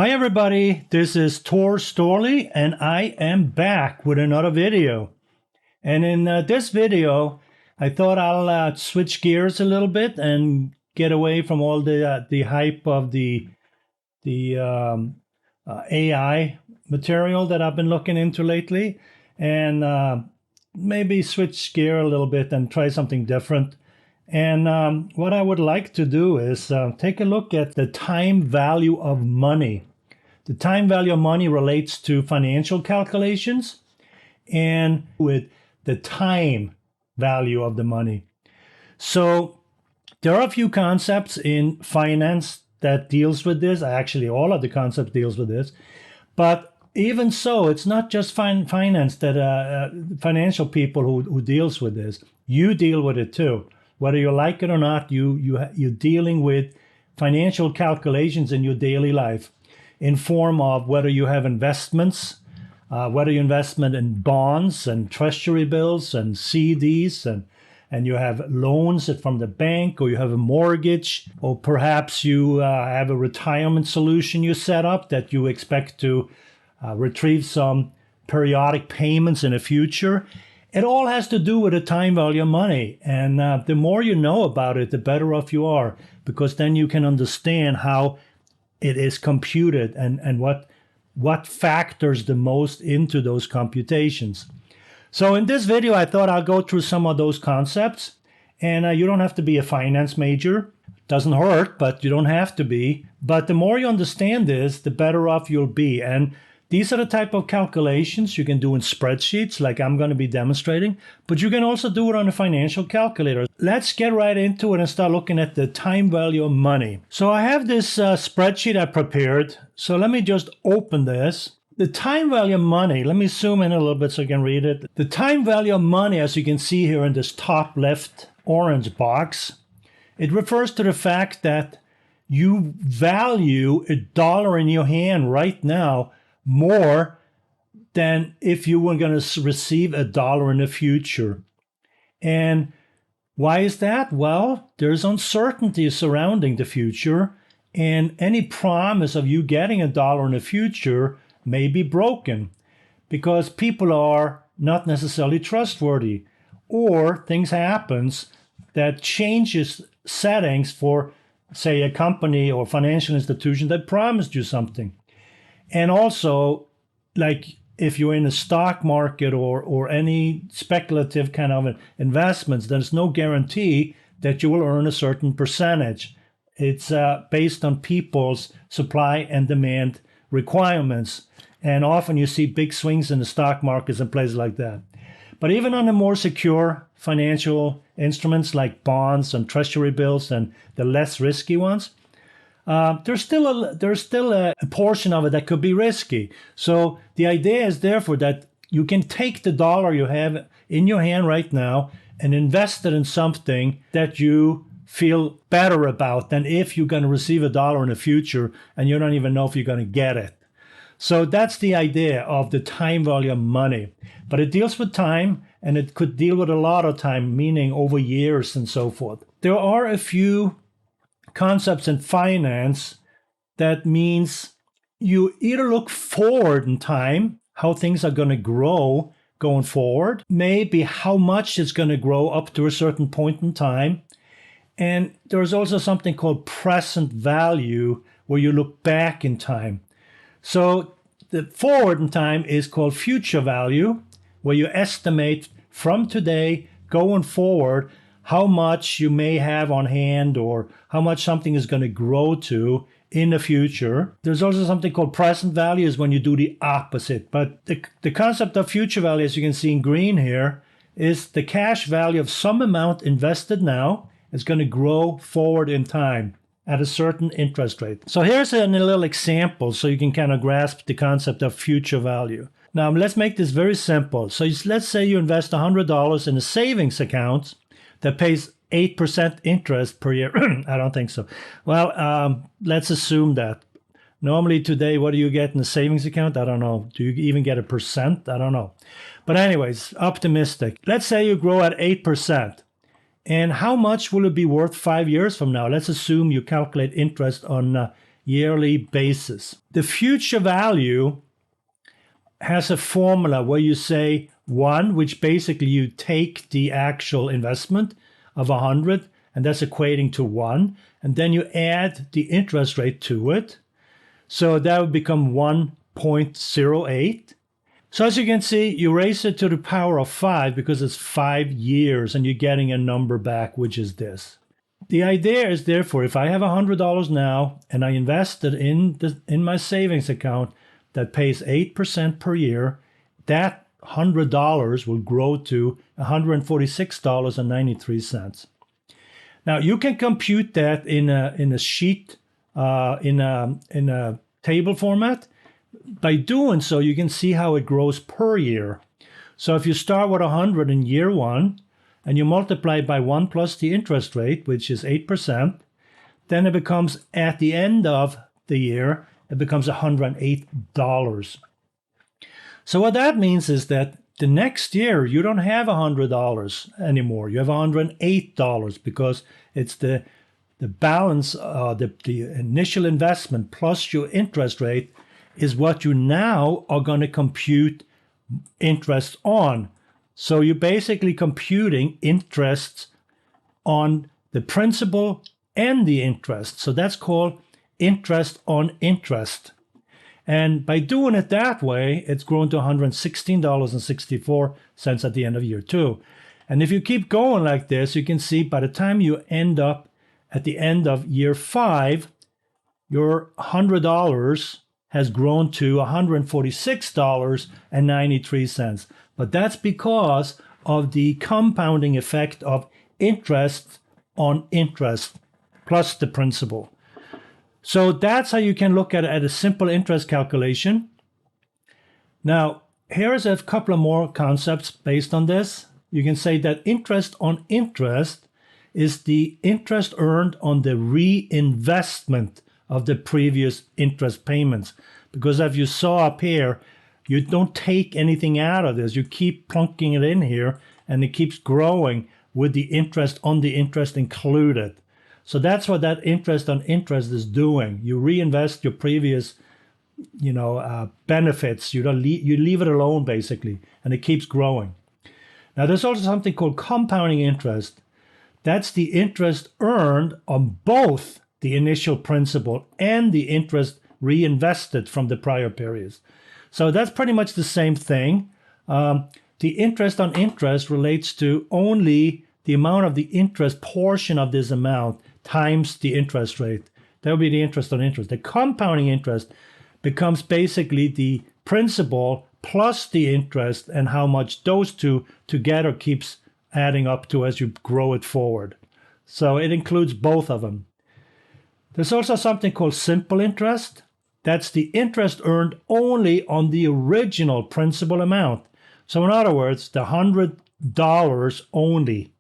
Hi everybody, this is Tor Storley and I am back with another video. And in this video, I thought I'll switch gears a little bit and get away from all the hype of the AI material that I've been looking into lately, and maybe switch gear a little bit and try something different. And what I would like to do is take a look at the time value of money. The time value of money relates to financial calculations and with the time value of the money. So there are a few concepts in finance that deals with this. Actually, all of the concepts deals with this. But even so, it's not just finance that financial people who deals with this. You deal with it too. Whether you like it or not, you're dealing with financial calculations in your daily life in form of whether you have investments, whether you investment in bonds and treasury bills and CDs, and you have loans from the bank, or you have a mortgage, or perhaps you have a retirement solution you set up that you expect to retrieve some periodic payments in the future. It all has to do with the time value of money. And the more you know about it, the better off you are, because then you can understand how it is computed and what factors the most into those computations. So in this video, I thought I'll go through some of those concepts. And you don't have to be a finance major. Doesn't hurt, but you don't have to be. But the more you understand this, the better off you'll be. And these are the type of calculations you can do in spreadsheets like I'm going to be demonstrating, but you can also do it on a financial calculator. Let's get right into it and start looking at the time value of money. So I have this spreadsheet I prepared. So let me just open this. The time value of money, let me zoom in a little bit so you can read it. The time value of money, as you can see here in this top left orange box, it refers to the fact that you value $1 in your hand right now more than if you were going to receive $1 in the future. And why is that? Well, there's uncertainty surrounding the future, and any promise of you getting $1 in the future may be broken because people are not necessarily trustworthy, or things happens that changes settings for, say, a company or financial institution that promised you something. And also, like if you're in the stock market or any speculative kind of investments, there's no guarantee that you will earn a certain percentage. It's based on people's supply and demand requirements. And often you see big swings in the stock markets and places like that. But even on the more secure financial instruments like bonds and treasury bills and the less risky ones, there's still a portion of it that could be risky. So the idea is therefore that you can take the dollar you have in your hand right now and invest it in something that you feel better about than if you're going to receive $1 in the future and you don't even know if you're going to get it. So that's the idea of the time value of money. But it deals with time, and it could deal with a lot of time, meaning over years and so forth. There are a few concepts in finance that means you either look forward in time, how things are going to grow going forward, maybe how much it's going to grow up to a certain point in time. And there's also something called present value, where you look back in time. So the forward in time is called future value, where you estimate from today going forward how much you may have on hand or how much something is going to grow to in the future. There's also something called present value, is when you do the opposite. But the concept of future value, as you can see in green here, is the cash value of some amount invested now is going to grow forward in time at a certain interest rate. So here's a little example so you can kind of grasp the concept of future value. Now let's make this very simple. So let's say you invest $100 in a savings account that pays 8% interest per year. I don't think so. Well, let's assume that. Normally today, what do you get in a savings account? I don't know. Do you even get 1%? I don't know. But anyways, optimistic. Let's say you grow at 8%. And how much will it be worth 5 years from now? Let's assume you calculate interest on yearly basis. The future value has a formula where you say 1, which basically you take the actual investment of 100, and that's equating to 1, and then you add the interest rate to it. So that would become 1.08. So as you can see, you raise it to the power of 5 because it's 5 years and you're getting a number back, which is this. The idea is therefore, if I have $100 now and I invest it in my savings account that pays 8% per year, that $100 will grow to $146.93. Now you can compute that in a sheet, in a table format. By doing so, you can see how it grows per year. So if you start with 100 in year 1 and you multiply it by 1 plus the interest rate, which is 8%, then it becomes, at the end of the year, it becomes $108. So what that means is that the next year you don't have $100 anymore. You have $108 because it's the balance, the initial investment plus your interest rate is what you now are going to compute interest on. So you're basically computing interest on the principal and the interest. So that's called interest on interest. And by doing it that way, it's grown to $116.64 at the end of year 2. And if you keep going like this, you can see by the time you end up at the end of year 5, your $100 has grown to $146.93. But that's because of the compounding effect of interest on interest plus the principal. So that's how you can look at it at a simple interest calculation. Now, here's a couple of more concepts based on this. You can say that interest on interest is the interest earned on the reinvestment of the previous interest payments. Because as you saw up here, you don't take anything out of this. You keep plunking it in here, and it keeps growing with the interest on the interest included. So that's what that interest on interest is doing. You reinvest your previous, benefits. You leave it alone basically, and it keeps growing. Now there's also something called compounding interest. That's the interest earned on both the initial principal and the interest reinvested from the prior periods. So that's pretty much the same thing. The interest on interest relates to only the amount of the interest portion of this amount times the interest rate. That would be the interest on interest. The compounding interest becomes basically the principal plus the interest and how much those two together keeps adding up to as you grow it forward. So it includes both of them. There's also something called simple interest. That's the interest earned only on the original principal amount. So in other words, the $100 only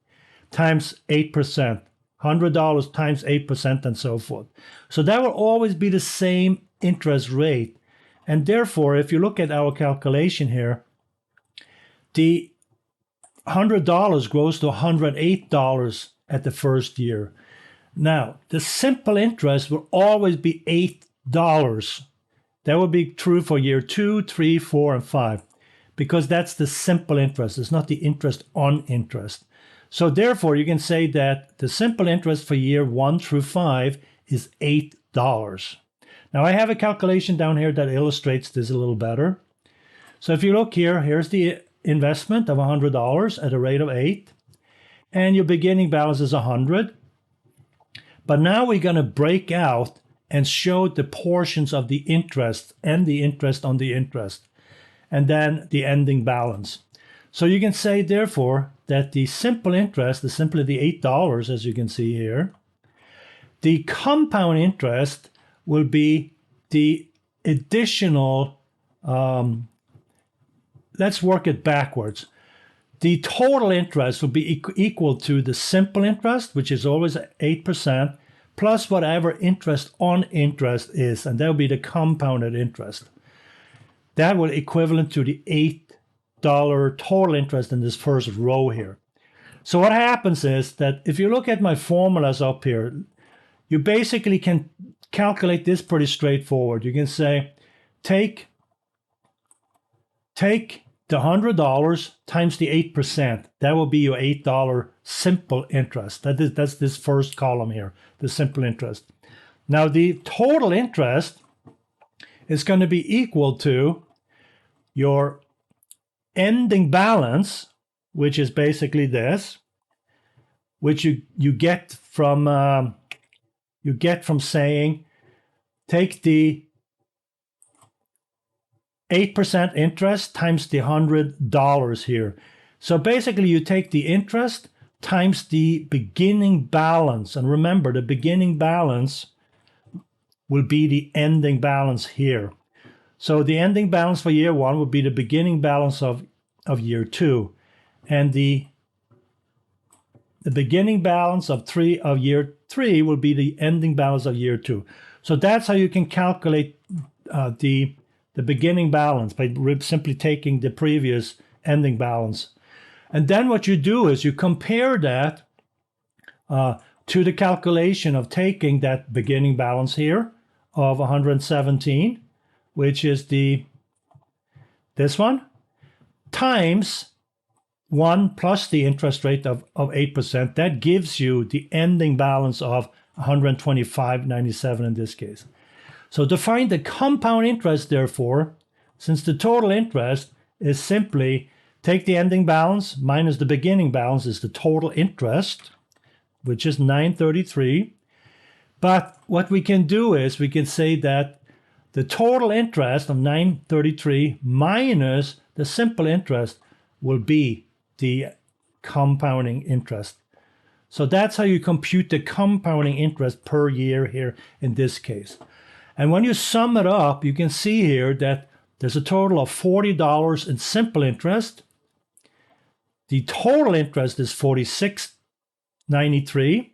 times 8%, $100 times 8% and so forth. So that will always be the same interest rate. And therefore, if you look at our calculation here, the $100 grows to $108 at the first year. Now, the simple interest will always be $8. That would be true for year 2, 3, 4, and 5, because that's the simple interest. It's not the interest on interest. So therefore, you can say that the simple interest for year 1 through 5 is $8. Now, I have a calculation down here that illustrates this a little better. So if you look here, here's the investment of $100 at a rate of 8, and your beginning balance is 100. But now we're going to break out and show the portions of the interest and the interest on the interest, and then the ending balance. So you can say, therefore, that the simple interest is simply the $8, as you can see here. The compound interest will be the additional, let's work it backwards. The total interest will be equal to the simple interest, which is always 8%, plus whatever interest on interest is, and that will be the compounded interest. That will equivalent to the $8 total interest in this first row here. So what happens is that if you look at my formulas up here, you basically can calculate this pretty straightforward. You can say, take the $100 times the 8%. That will be your $8 simple interest. That's this first column here, the simple interest. Now the total interest is going to be equal to your ending balance, which is basically this, which you get from saying take the 8% interest times the $100 here. So basically you take the interest times the beginning balance, and remember the beginning balance will be the ending balance here. So the ending balance for year 1 would be the beginning balance of year 2, and the beginning balance of year 3 will be the ending balance of year 2. So that's how you can calculate the beginning balance, by simply taking the previous ending balance. And then what you do is you compare that to the calculation of taking that beginning balance here of 117, which is this one, times 1 plus the interest rate of 8%. That gives you the ending balance of 125.97 in this case. So to find the compound interest, therefore, since the total interest is simply take the ending balance minus the beginning balance is the total interest, which is 933. But what we can do is we can say that the total interest of 933 minus the simple interest will be the compounding interest. So that's how you compute the compounding interest per year here in this case. And when you sum it up, you can see here that there's a total of $40 in simple interest. The total interest is $46.93.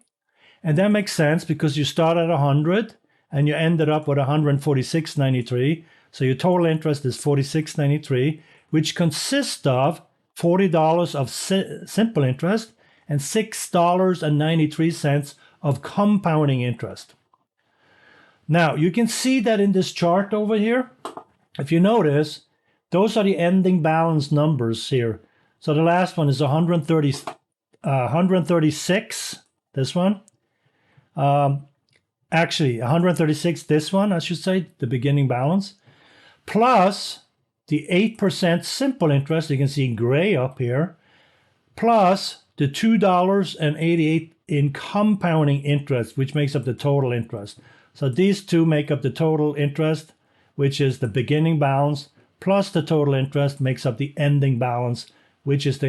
And that makes sense because you start at 100 and you ended up with 146.93. So your total interest is 46.93, which consists of $40 of simple interest and $6.93 of compounding interest. Now, you can see that in this chart over here, if you notice, those are the ending balance numbers here. So the last one is 136, this one. Actually, 136, this one, I should say, the beginning balance, plus the 8% simple interest, you can see in gray up here, plus the $2.88 in compounding interest, which makes up the total interest. So these two make up the total interest, which is the beginning balance, plus the total interest makes up the ending balance, which is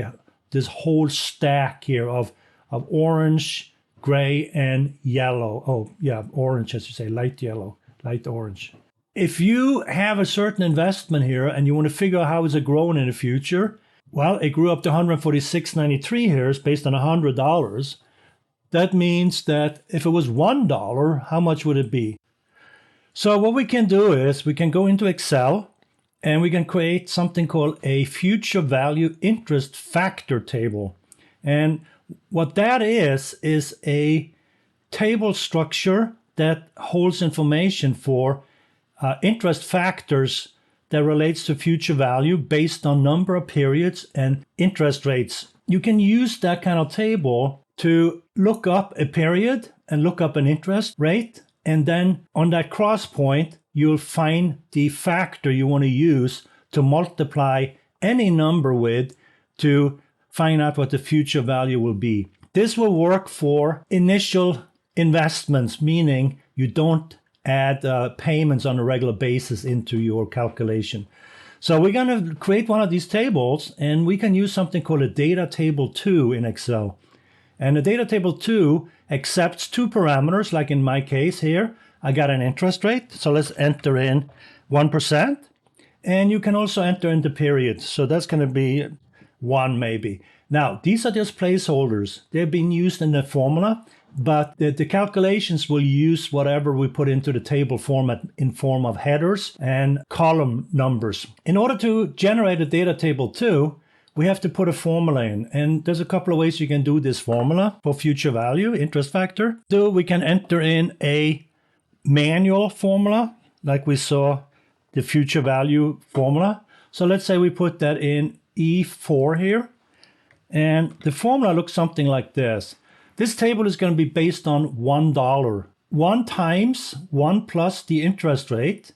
this whole stack here of orange, gray, and yellow. Oh, yeah, orange, as you say, light yellow, light orange. If you have a certain investment here and you want to figure out how is it growing in the future, well, it grew up to 146.93 here, it's based on $100. That means that if it was $1, how much would it be? So what we can do is we can go into Excel and we can create something called a future value interest factor table. And what that is a table structure that holds information for interest factors that relates to future value based on number of periods and interest rates. You can use that kind of table to look up a period and look up an interest rate, and then on that cross point you'll find the factor you want to use to multiply any number with to find out what the future value will be. This will work for initial investments, meaning you don't add payments on a regular basis into your calculation. So we're going to create one of these tables, and we can use something called a data table 2 in Excel. And the data table 2 accepts two parameters, like in my case here, I got an interest rate. So let's enter in 1%. And you can also enter in the period. So that's going to be 1 maybe. Now, these are just placeholders. They've been used in the formula, but the calculations will use whatever we put into the table format in form of headers and column numbers. In order to generate a data table 2, we have to put a formula in. And there's a couple of ways you can do this formula for future value, interest factor. So we can enter in a manual formula, like we saw the future value formula. So let's say we put that in E4 here. And the formula looks something like this. This table is going to be based on $1. 1 times 1 plus the interest rate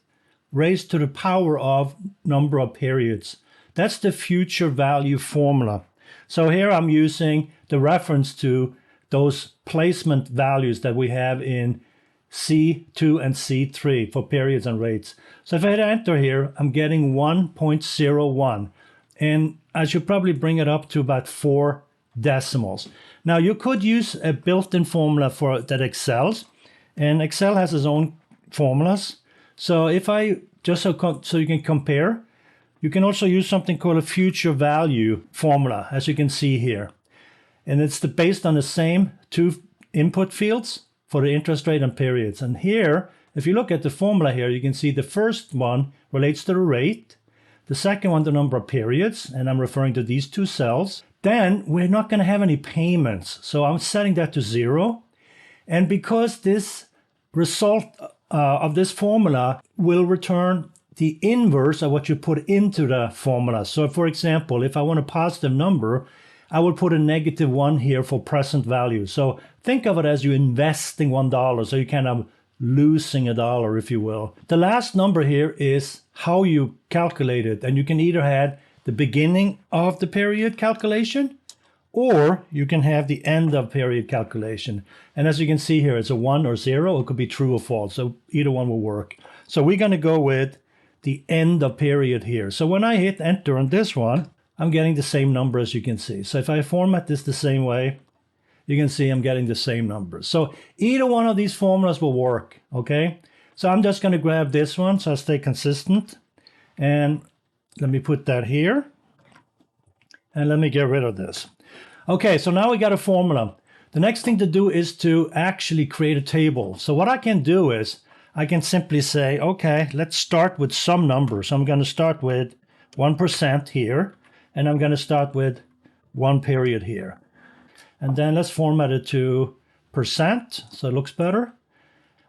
raised to the power of number of periods. That's the future value formula. So here I'm using the reference to those placement values that we have in C2 and C3 for periods and rates. So if I hit enter here, I'm getting 1.01. And I should probably bring it up to about 4 decimals. Now you could use a built-in formula for that Excel's, and Excel has its own formulas. So if I just so you can compare, you can also use something called a future value formula, as you can see here. And it's based on the same 2 input fields for the interest rate and periods. And here, if you look at the formula here, you can see the first one relates to the rate, the second one the number of periods, and I'm referring to these 2 cells. Then we're not going to have any payments, so I'm setting that to 0. And because this result of this formula will return the inverse of what you put into the formula. So for example, if I want a positive number, I would put a -1 here for present value. So think of it as you investing $1, so you're kind of losing $1, if you will. The last number here is how you calculate it, and you can either have the beginning of the period calculation, or you can have the end of period calculation. And as you can see here, it's a 1 or 0. It could be true or false. So either one will work. So we're going to go with the end of period here. So when I hit enter on this one, I'm getting the same number, as you can see. So if I format this the same way, you can see I'm getting the same numbers. So either one of these formulas will work, okay? So I'm just going to grab this one so I stay consistent. And let me put that here. And let me get rid of this. Okay, so now we got a formula. The next thing to do is to actually create a table. So what I can do is I can simply say, okay, let's start with some number. So I'm going to start with 1% here, and I'm going to start with 1 period here. And then let's format it to percent, so it looks better.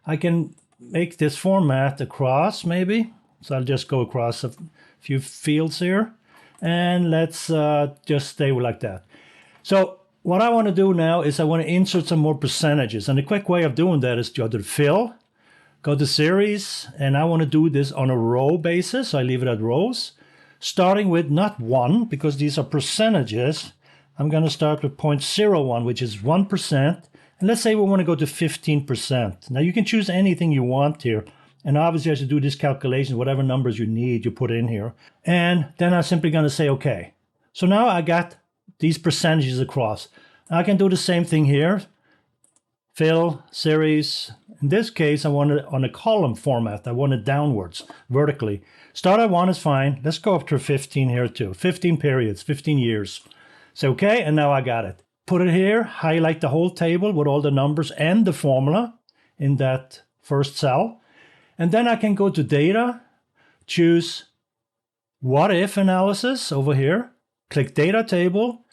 I can make this format across maybe. So I'll just go across a few fields here. And let's just stay like that. So what I want to do now is I want to insert some more percentages. And the quick way of doing that is to go to fill, go to series, and I want to do this on a row basis. So I leave it at rows, starting with not 1, because these are percentages. I'm going to start with 0.01, which is 1%. And let's say we want to go to 15%. Now you can choose anything you want here. And obviously I should do this calculation, whatever numbers you need, you put in here. And then I'm simply going to say, okay. So now I got these percentages across. I can do the same thing here. Fill, series. In this case, I want it on a column format. I want it downwards, vertically. Start at 1 is fine. Let's go up to 15 here too. 15 periods, 15 years. So, okay, and now I got it. Put it here, highlight the whole table with all the numbers and the formula in that first cell. And then I can go to data, choose what if analysis over here, click data table,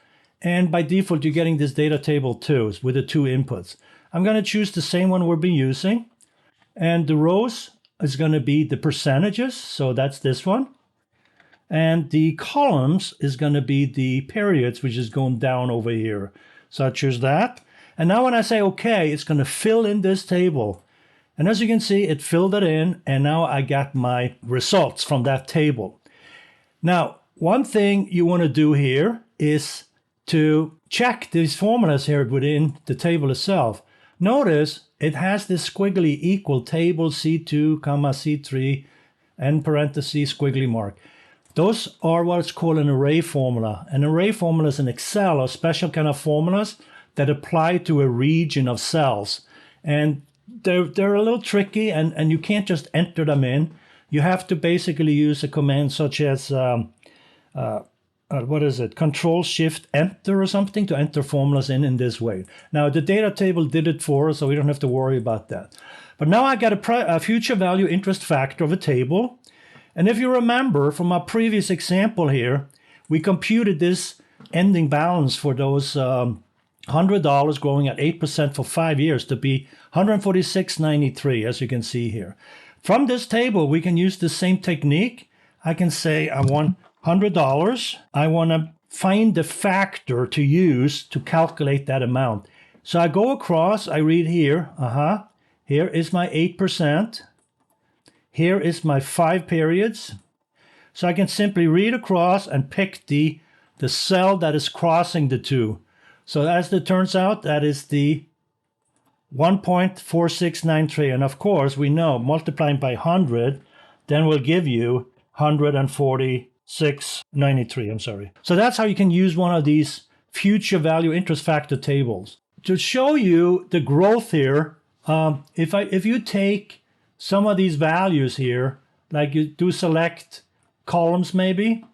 and by default you're getting this data table too with the 2 inputs. I'm going to choose the same one we've been using, and the rows is going to be the percentages, so that's this one. And the columns is going to be the periods, which is going down over here. So I choose that. And now when I say okay, it's going to fill in this table. And as you can see, it filled it in, and now I got my results from that table. Now, one thing you want to do here is to check these formulas here within the table itself. Notice it has this squiggly equal table C2, comma C3, and parentheses squiggly mark. Those are what's called an array formula. An array formula is in Excel, a special kind of formulas that apply to a region of cells. And they're a little tricky, and you can't just enter them in. You have to basically use a command such as, Control-Shift-Enter or something to enter formulas in this way. Now, the data table did it for us, so we don't have to worry about that. But now I got a future value interest factor of a table. And if you remember from our previous example here, we computed this ending balance for those $100 growing at 8% for 5 years to be $146.93, as you can see here. From this table, we can use the same technique. I can say I want $100. I want to find the factor to use to calculate that amount. So I go across, I read here, here is my 8%. Here is my 5 periods. So I can simply read across and pick the cell that is crossing the two. So as it turns out, that is the 1.4693. And of course, we know multiplying by 100 then will give you 146.93. I'm sorry. So that's how you can use one of these future value interest factor tables. To show you the growth here, if you take some of these values here, like you do select columns maybe,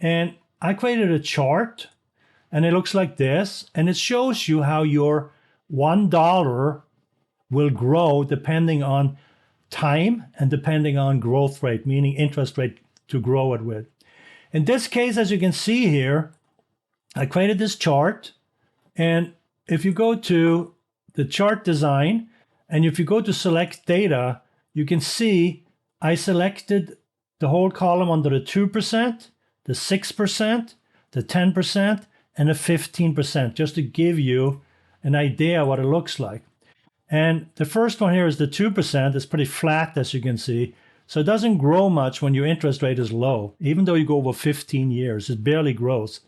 and I created a chart, and it looks like this, and it shows you how your $1 will grow depending on time and depending on growth rate, meaning interest rate to grow it with. In this case, as you can see here, I created this chart, and if you go to the chart design, and if you go to select data, you can see I selected the whole column under the 2%, the 6%, the 10%, and the 15%, just to give you an idea what it looks like. And the first one here is the 2%. It's pretty flat, as you can see. So it doesn't grow much when your interest rate is low. Even though you go over 15 years, it barely grows.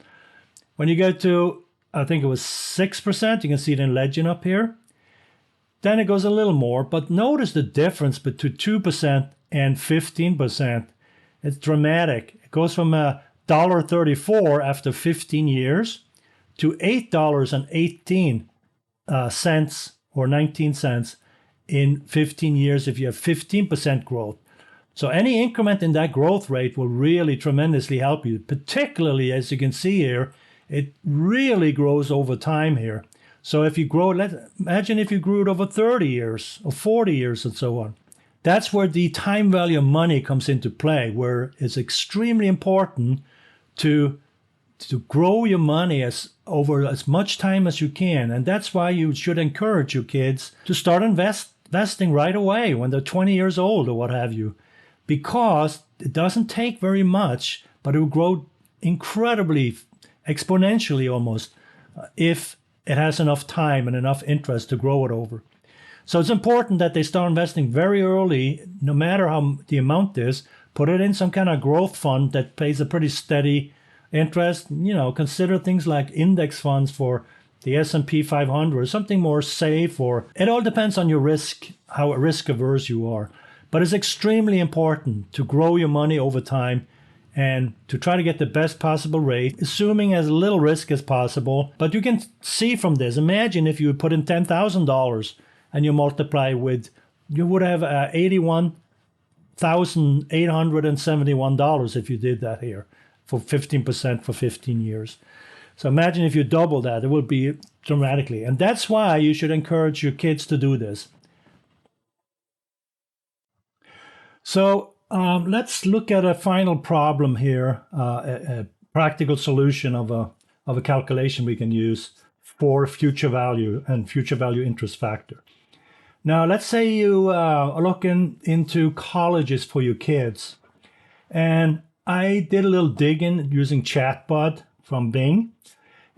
When you get to, I think it was 6%, you can see it in legend up here. Then it goes a little more, but notice the difference between 2% and 15%. It's dramatic. It goes from $1.34 after 15 years to $8.18 or 19 cents in 15 years if you have 15% growth. So any increment in that growth rate will really tremendously help you, particularly as you can see here, it really grows over time here. So if you grow, imagine if you grew it over 30 years or 40 years and so on. That's where the time value of money comes into play, where it's extremely important to grow your money over as much time as you can. And that's why you should encourage your kids to start investing right away when they're 20 years old or what have you, because it doesn't take very much, but it will grow incredibly, exponentially almost, if it has enough time and enough interest to grow it over. So it's important that they start investing very early, no matter how the amount is. Put it in some kind of growth fund that pays a pretty steady interest. You know, consider things like index funds for the S&P 500, something more safe, or it all depends on your risk, how risk averse you are. But it's extremely important to grow your money over time and to try to get the best possible rate, assuming as little risk as possible. But you can see from this, imagine if you put in $10,000 and you multiply with, you would have $81,871 if you did that here for 15% for 15 years. So imagine if you double that, it would be dramatically. And that's why you should encourage your kids to do this. So let's look at a final problem here, a practical solution of a calculation we can use for future value and future value interest factor. Now, let's say you are looking into colleges for your kids. And I did a little digging using Chatbot from Bing.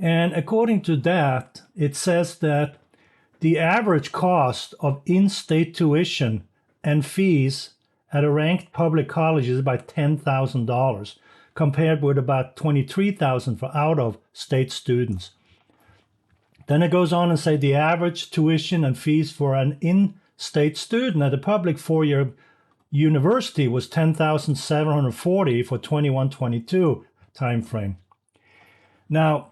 And according to that, it says that the average cost of in-state tuition and fees at a ranked public college is about $10,000, compared with about $23,000 for out-of-state students. Then it goes on and say the average tuition and fees for an in-state student at a public four-year university was $10,740 for 21-22 timeframe. Now,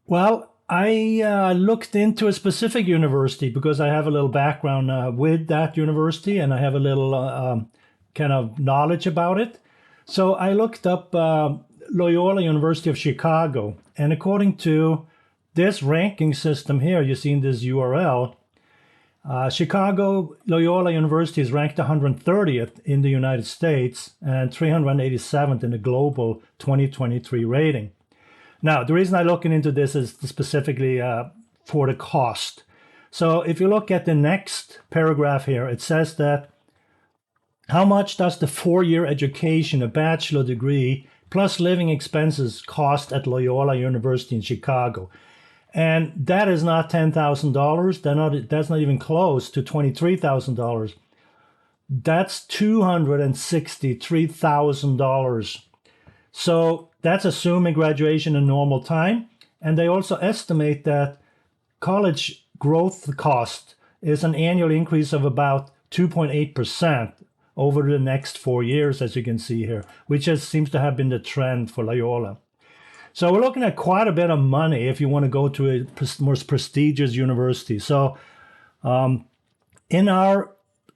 well, I looked into a specific university because I have a little background with that university and I have a little kind of knowledge about it. So I looked up Loyola University of Chicago, and according to this ranking system here, you see in this URL, Chicago Loyola University is ranked 130th in the United States and 387th in the global 2023 rating. Now, the reason I'm looking into this is specifically for the cost. So if you look at the next paragraph here, it says that how much does the 4-year education, a bachelor degree, plus living expenses cost at Loyola University in Chicago? And that is not $10,000. That's not even close to $23,000. That's $263,000. So that's assuming graduation in normal time. And they also estimate that college growth cost is an annual increase of about 2.8% over the next 4 years, as you can see here, which seems to have been the trend for Loyola. So we're looking at quite a bit of money if you want to go to a more prestigious university. So in our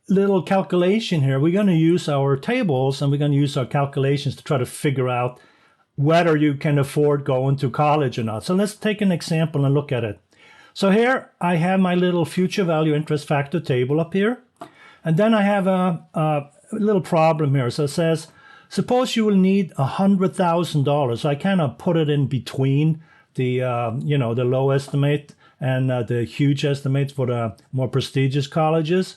little calculation here, we're going to use our tables and we're going to use our calculations to try to figure out whether you can afford going to college or not. So let's take an example and look at it. So here I have my little future value interest factor table up here. And then I have a little problem here. So it says, suppose you will need $100,000. So I kind of put it in between the, the low estimate and the huge estimates for the more prestigious colleges.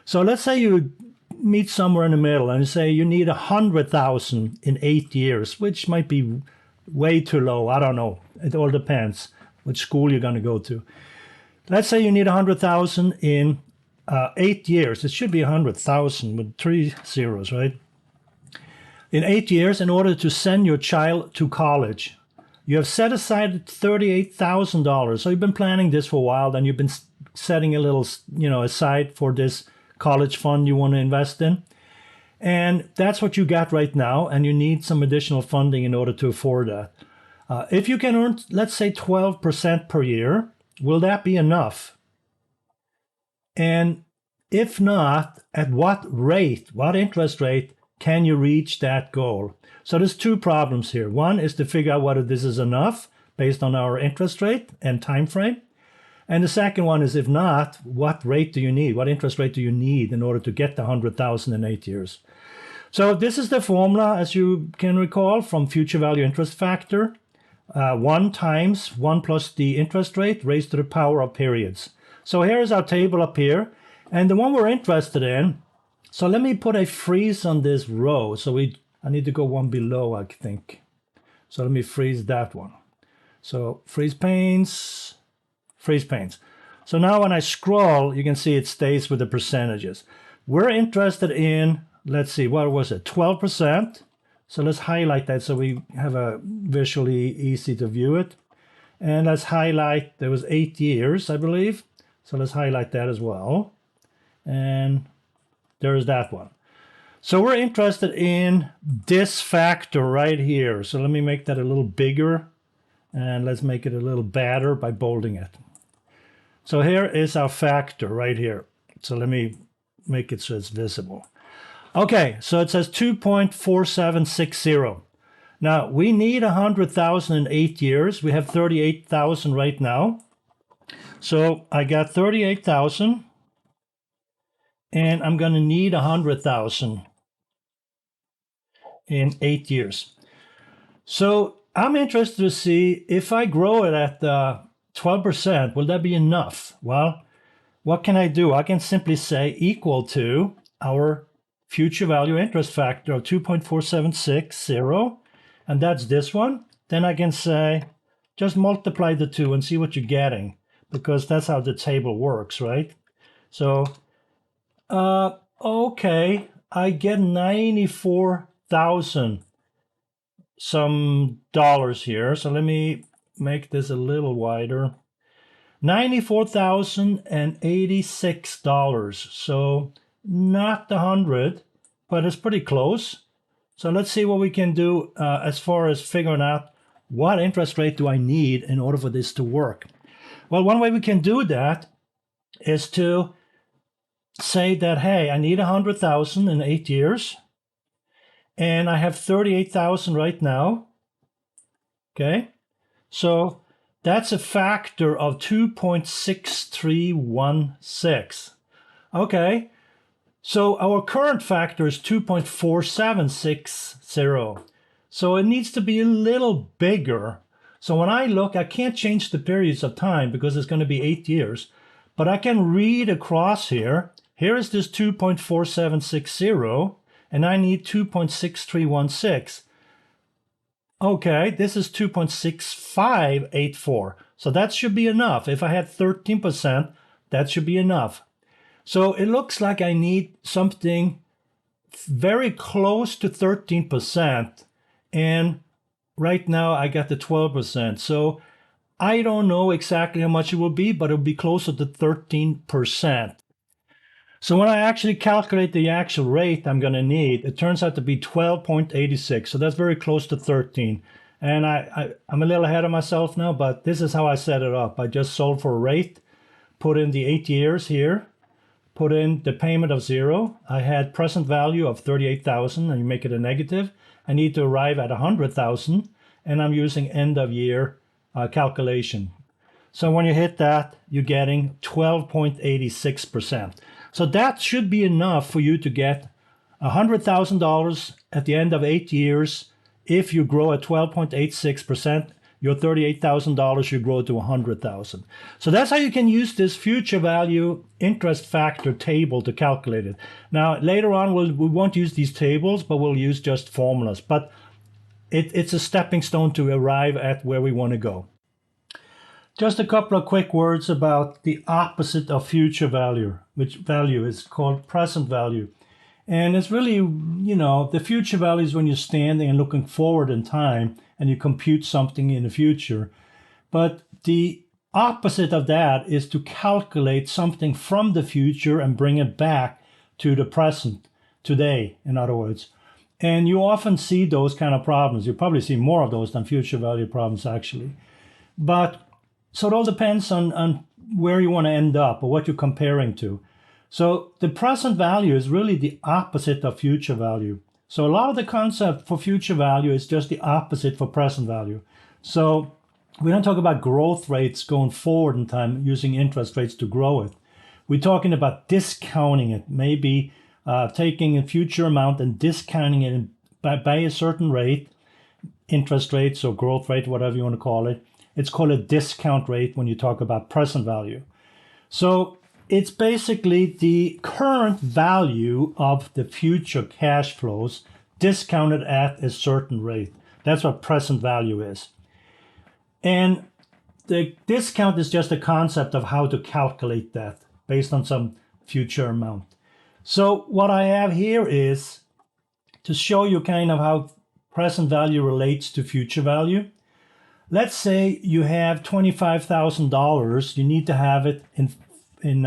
So let's say you meet somewhere in the middle and say you need $100,000 in 8 years, which might be way too low. I don't know. It all depends which school you're going to go to. Let's say you need $100,000 in 8 years. It should be 100,000 with 3 zeros, right? In 8 years, in order to send your child to college, you have set aside $38,000. So you've been planning this for a while, then you've been setting a little, aside for this college fund you want to invest in. And that's what you got right now, and you need some additional funding in order to afford that. If you can earn, let's say, 12% per year, will that be enough? And if not, at what interest rate can you reach that goal? So there's 2 problems here. One is to figure out whether this is enough based on our interest rate and time frame. And the second one is, if not, what rate do you need? What interest rate do you need in order to get the 100,000 in 8 years? So this is the formula, as you can recall, from future value interest factor. 1 times 1 plus the interest rate raised to the power of periods. So here's our table up here, and the one we're interested in. So let me put a freeze on this row. So I need to go one below, I think. So let me freeze that one. So freeze panes, freeze panes. So now when I scroll, you can see it stays with the percentages. We're interested in, let's see, what was it? 12%. So let's highlight that so we have a visually easy to view it. And let's highlight, there was 8 years, I believe. So let's highlight that as well. And there's that one. So we're interested in this factor right here. So let me make that a little bigger. And let's make it a little better by bolding it. So here is our factor right here. So let me make it so it's visible. Okay, so it says 2.4760. Now, we need 100,000 in 8 years. We have 38,000 right now. So I got 38,000, and I'm going to need 100,000 in 8 years. So I'm interested to see if I grow it at 12%, will that be enough? Well, what can I do? I can simply say equal to our future value interest factor of 2.4760, and that's this one. Then I can say, just multiply the 2 and see what you're getting, because that's how the table works, right? So, okay, I get 94,000 some dollars here. So let me make this a little wider. $94,086. So not the 100, but it's pretty close. So let's see what we can do as far as figuring out what interest rate do I need in order for this to work. Well, one way we can do that is to say that, hey, I need 100,000 in 8 years, and I have 38,000 right now. Okay, so that's a factor of 2.6316. Okay, so our current factor is 2.4760. So it needs to be a little bigger. So when I look, I can't change the periods of time because it's going to be 8 years, but I can read across here. Here is this 2.4760, and I need 2.6316. Okay, this is 2.6584. So that should be enough. If I had 13%, that should be enough. So it looks like I need something very close to 13%. And right now I got the 12%. So I don't know exactly how much it will be, but it'll be closer to 13%. So when I actually calculate the actual rate I'm going to need, it turns out to be 12.86. So that's very close to 13. And I'm a little ahead of myself now, but this is how I set it up. I just solved for a rate, put in the 8 years here, put in the payment of 0. I had present value of 38,000, and you make it a negative. I need to arrive at 100,000, and I'm using end of year calculation. So when you hit that, you're getting 12.86%. So that should be enough for you to get $100,000 at the end of 8 years. If you grow at 12.86%, your $38,000 should grow to $100,000. So that's how you can use this future value interest factor table to calculate it. Now, later on, we won't use these tables, but we'll use just formulas. But it's a stepping stone to arrive at where we want to go. Just a couple of quick words about the opposite of future value, which value is called present value. And it's really, the future value is when you're standing and looking forward in time and you compute something in the future. But the opposite of that is to calculate something from the future and bring it back to the present, today, in other words. And you often see those kind of problems. You probably see more of those than future value problems, actually. But so it all depends on where you want to end up or what you're comparing to. So the present value is really the opposite of future value. So a lot of the concept for future value is just the opposite for present value. So we don't talk about growth rates going forward in time using interest rates to grow it. We're talking about discounting it, maybe taking a future amount and discounting it by a certain rate, interest rates or growth rate, whatever you want to call it. It's called a discount rate when you talk about present value. So it's basically the current value of the future cash flows discounted at a certain rate. That's what present value is. And the discount is just a concept of how to calculate that based on some future amount. So what I have here is to show you kind of how present value relates to future value. Let's say you have $25,000. You need to have it in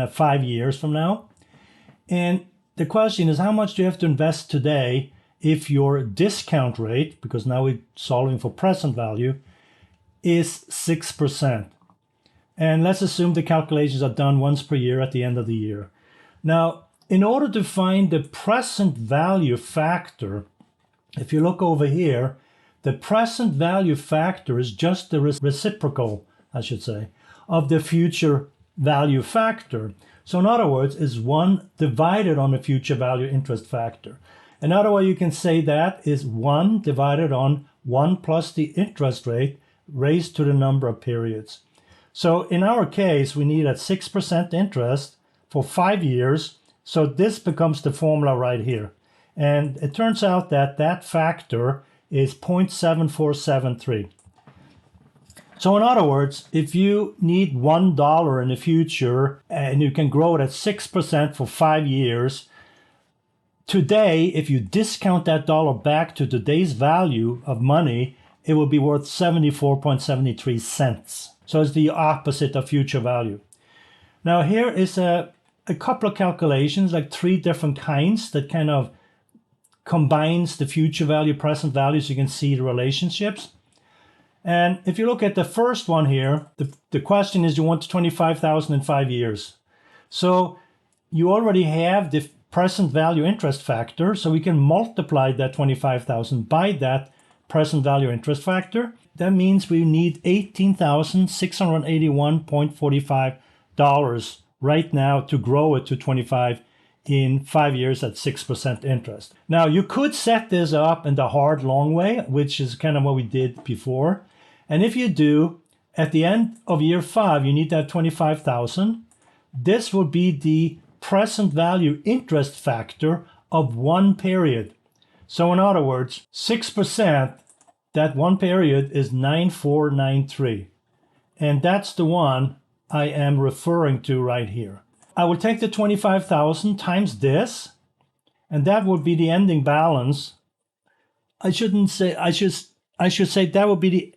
5 years from now. And the question is, how much do you have to invest today if your discount rate, because now we're solving for present value, is 6%? And let's assume the calculations are done once per year at the end of the year. Now, in order to find the present value factor, if you look over here, the present value factor is just the reciprocal, I should say, of the future value factor. So in other words, is 1 divided on the future value interest factor. Another way you can say that is 1 divided on 1 plus the interest rate raised to the number of periods. So in our case, we need at 6% interest for 5 years. So this becomes the formula right here. And it turns out that that factor is 0.7473. So in other words, if you need $1 in the future and you can grow it at 6% for 5 years, today, if you discount that dollar back to today's value of money, it will be worth 74.73 cents. So it's the opposite of future value. Now here is a couple of calculations, like 3 different kinds that kind of combines the future value, present value, so you can see the relationships. And if you look at the first one here, the question is you want 25,000 in 5 years. So you already have the present value interest factor, so we can multiply that 25,000 by that present value interest factor. That means we need $18,681.45 right now to grow it to 25 in 5 years at 6% interest. Now, you could set this up in the hard long way, which is kind of what we did before. And if you do, at the end of year 5, you need to have 25,000. This will be the present value interest factor of one period. So in other words, 6%, that one period is 9493. And that's the one I am referring to right here. I will take the 25,000 times this, and that would be the ending balance. I should say that would be the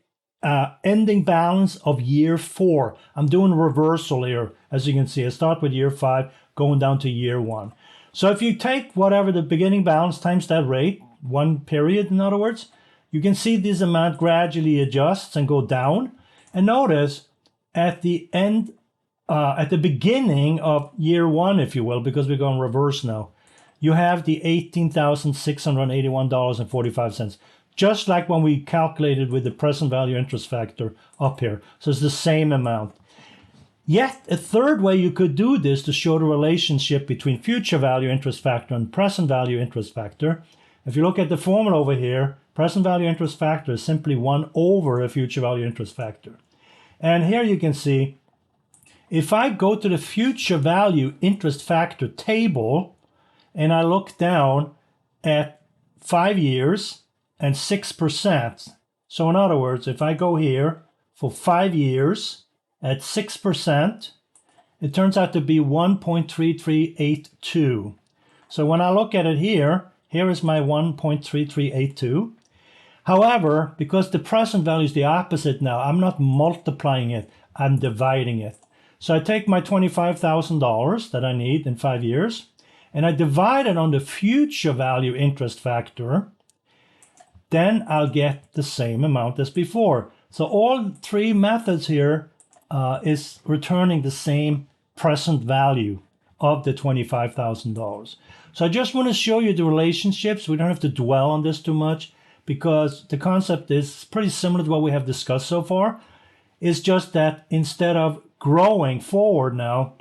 ending balance of year 4. I'm doing a reversal here, as you can see. I start with year 5, going down to year 1. So if you take whatever the beginning balance times that rate, one period in other words, you can see this amount gradually adjusts and go down. And notice at the end, at the beginning of year 1, if you will, because we're going reverse now, you have the $18,681.45, just like when we calculated with the present value interest factor up here. So it's the same amount. Yet a third way you could do this to show the relationship between future value interest factor and present value interest factor. If you look at the formula over here, present value interest factor is simply 1 over a future value interest factor. And here you can see, if I go to the future value interest factor table and I look down at 5 years and 6%. So in other words, if I go here for 5 years at 6%, it turns out to be 1.3382. So when I look at it here, here is my 1.3382. However, because the present value is the opposite now, I'm not multiplying it, I'm dividing it. So I take my $25,000 that I need in 5 years, and I divide it on the future value interest factor, then I'll get the same amount as before. So all 3 methods here is returning the same present value of the $25,000. So I just want to show you the relationships. We don't have to dwell on this too much because the concept is pretty similar to what we have discussed so far. It's just that instead of growing forward now,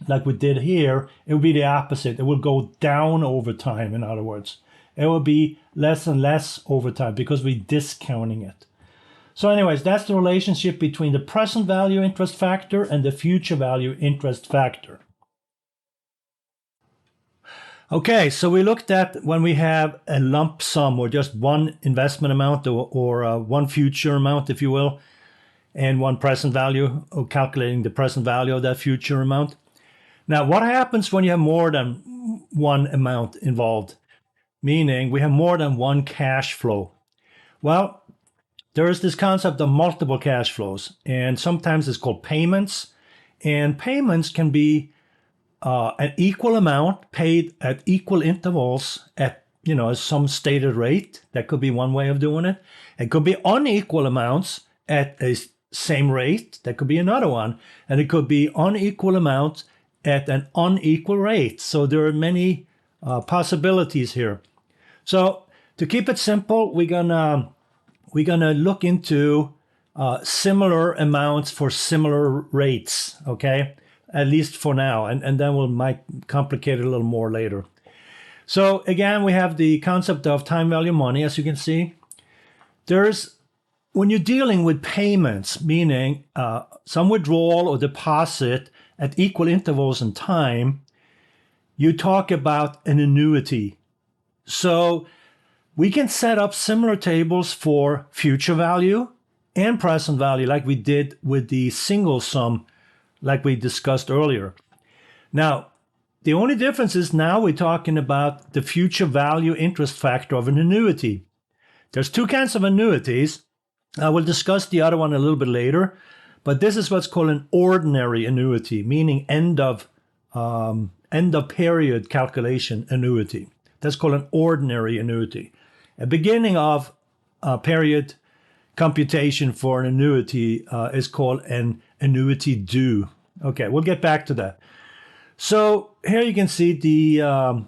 like we did here, it will be the opposite. It will go down over time, in other words. It will be less and less over time because we're discounting it. So anyways, that's the relationship between the present value interest factor and the future value interest factor. Okay, so we looked at when we have a lump sum or just one investment amount or one future amount, if you will, and one present value, or calculating the present value of that future amount. Now, what happens when you have more than one amount involved? Meaning we have more than one cash flow. Well, there is this concept of multiple cash flows, and sometimes it's called payments. And payments can be an equal amount paid at equal intervals at some stated rate. That could be one way of doing it. It could be unequal amounts at a same rate. That could be another one. And it could be unequal amounts at an unequal rate. So there are many possibilities here. So to keep it simple, we're gonna look into similar amounts for similar rates, okay? At least for now, and then we might complicate it a little more later. So again, we have the concept of time value money, as you can see. When you're dealing with payments, meaning some withdrawal or deposit at equal intervals in time, you talk about an annuity. So we can set up similar tables for future value and present value like we did with the single sum like we discussed earlier. Now, the only difference is now we're talking about the future value interest factor of an annuity. There's 2 kinds of annuities. I will discuss the other one a little bit later, but this is what's called an ordinary annuity, meaning end of period calculation annuity. That's called an ordinary annuity. A beginning of period computation for an annuity is called an annuity due. Okay, we'll get back to that. So here you can see the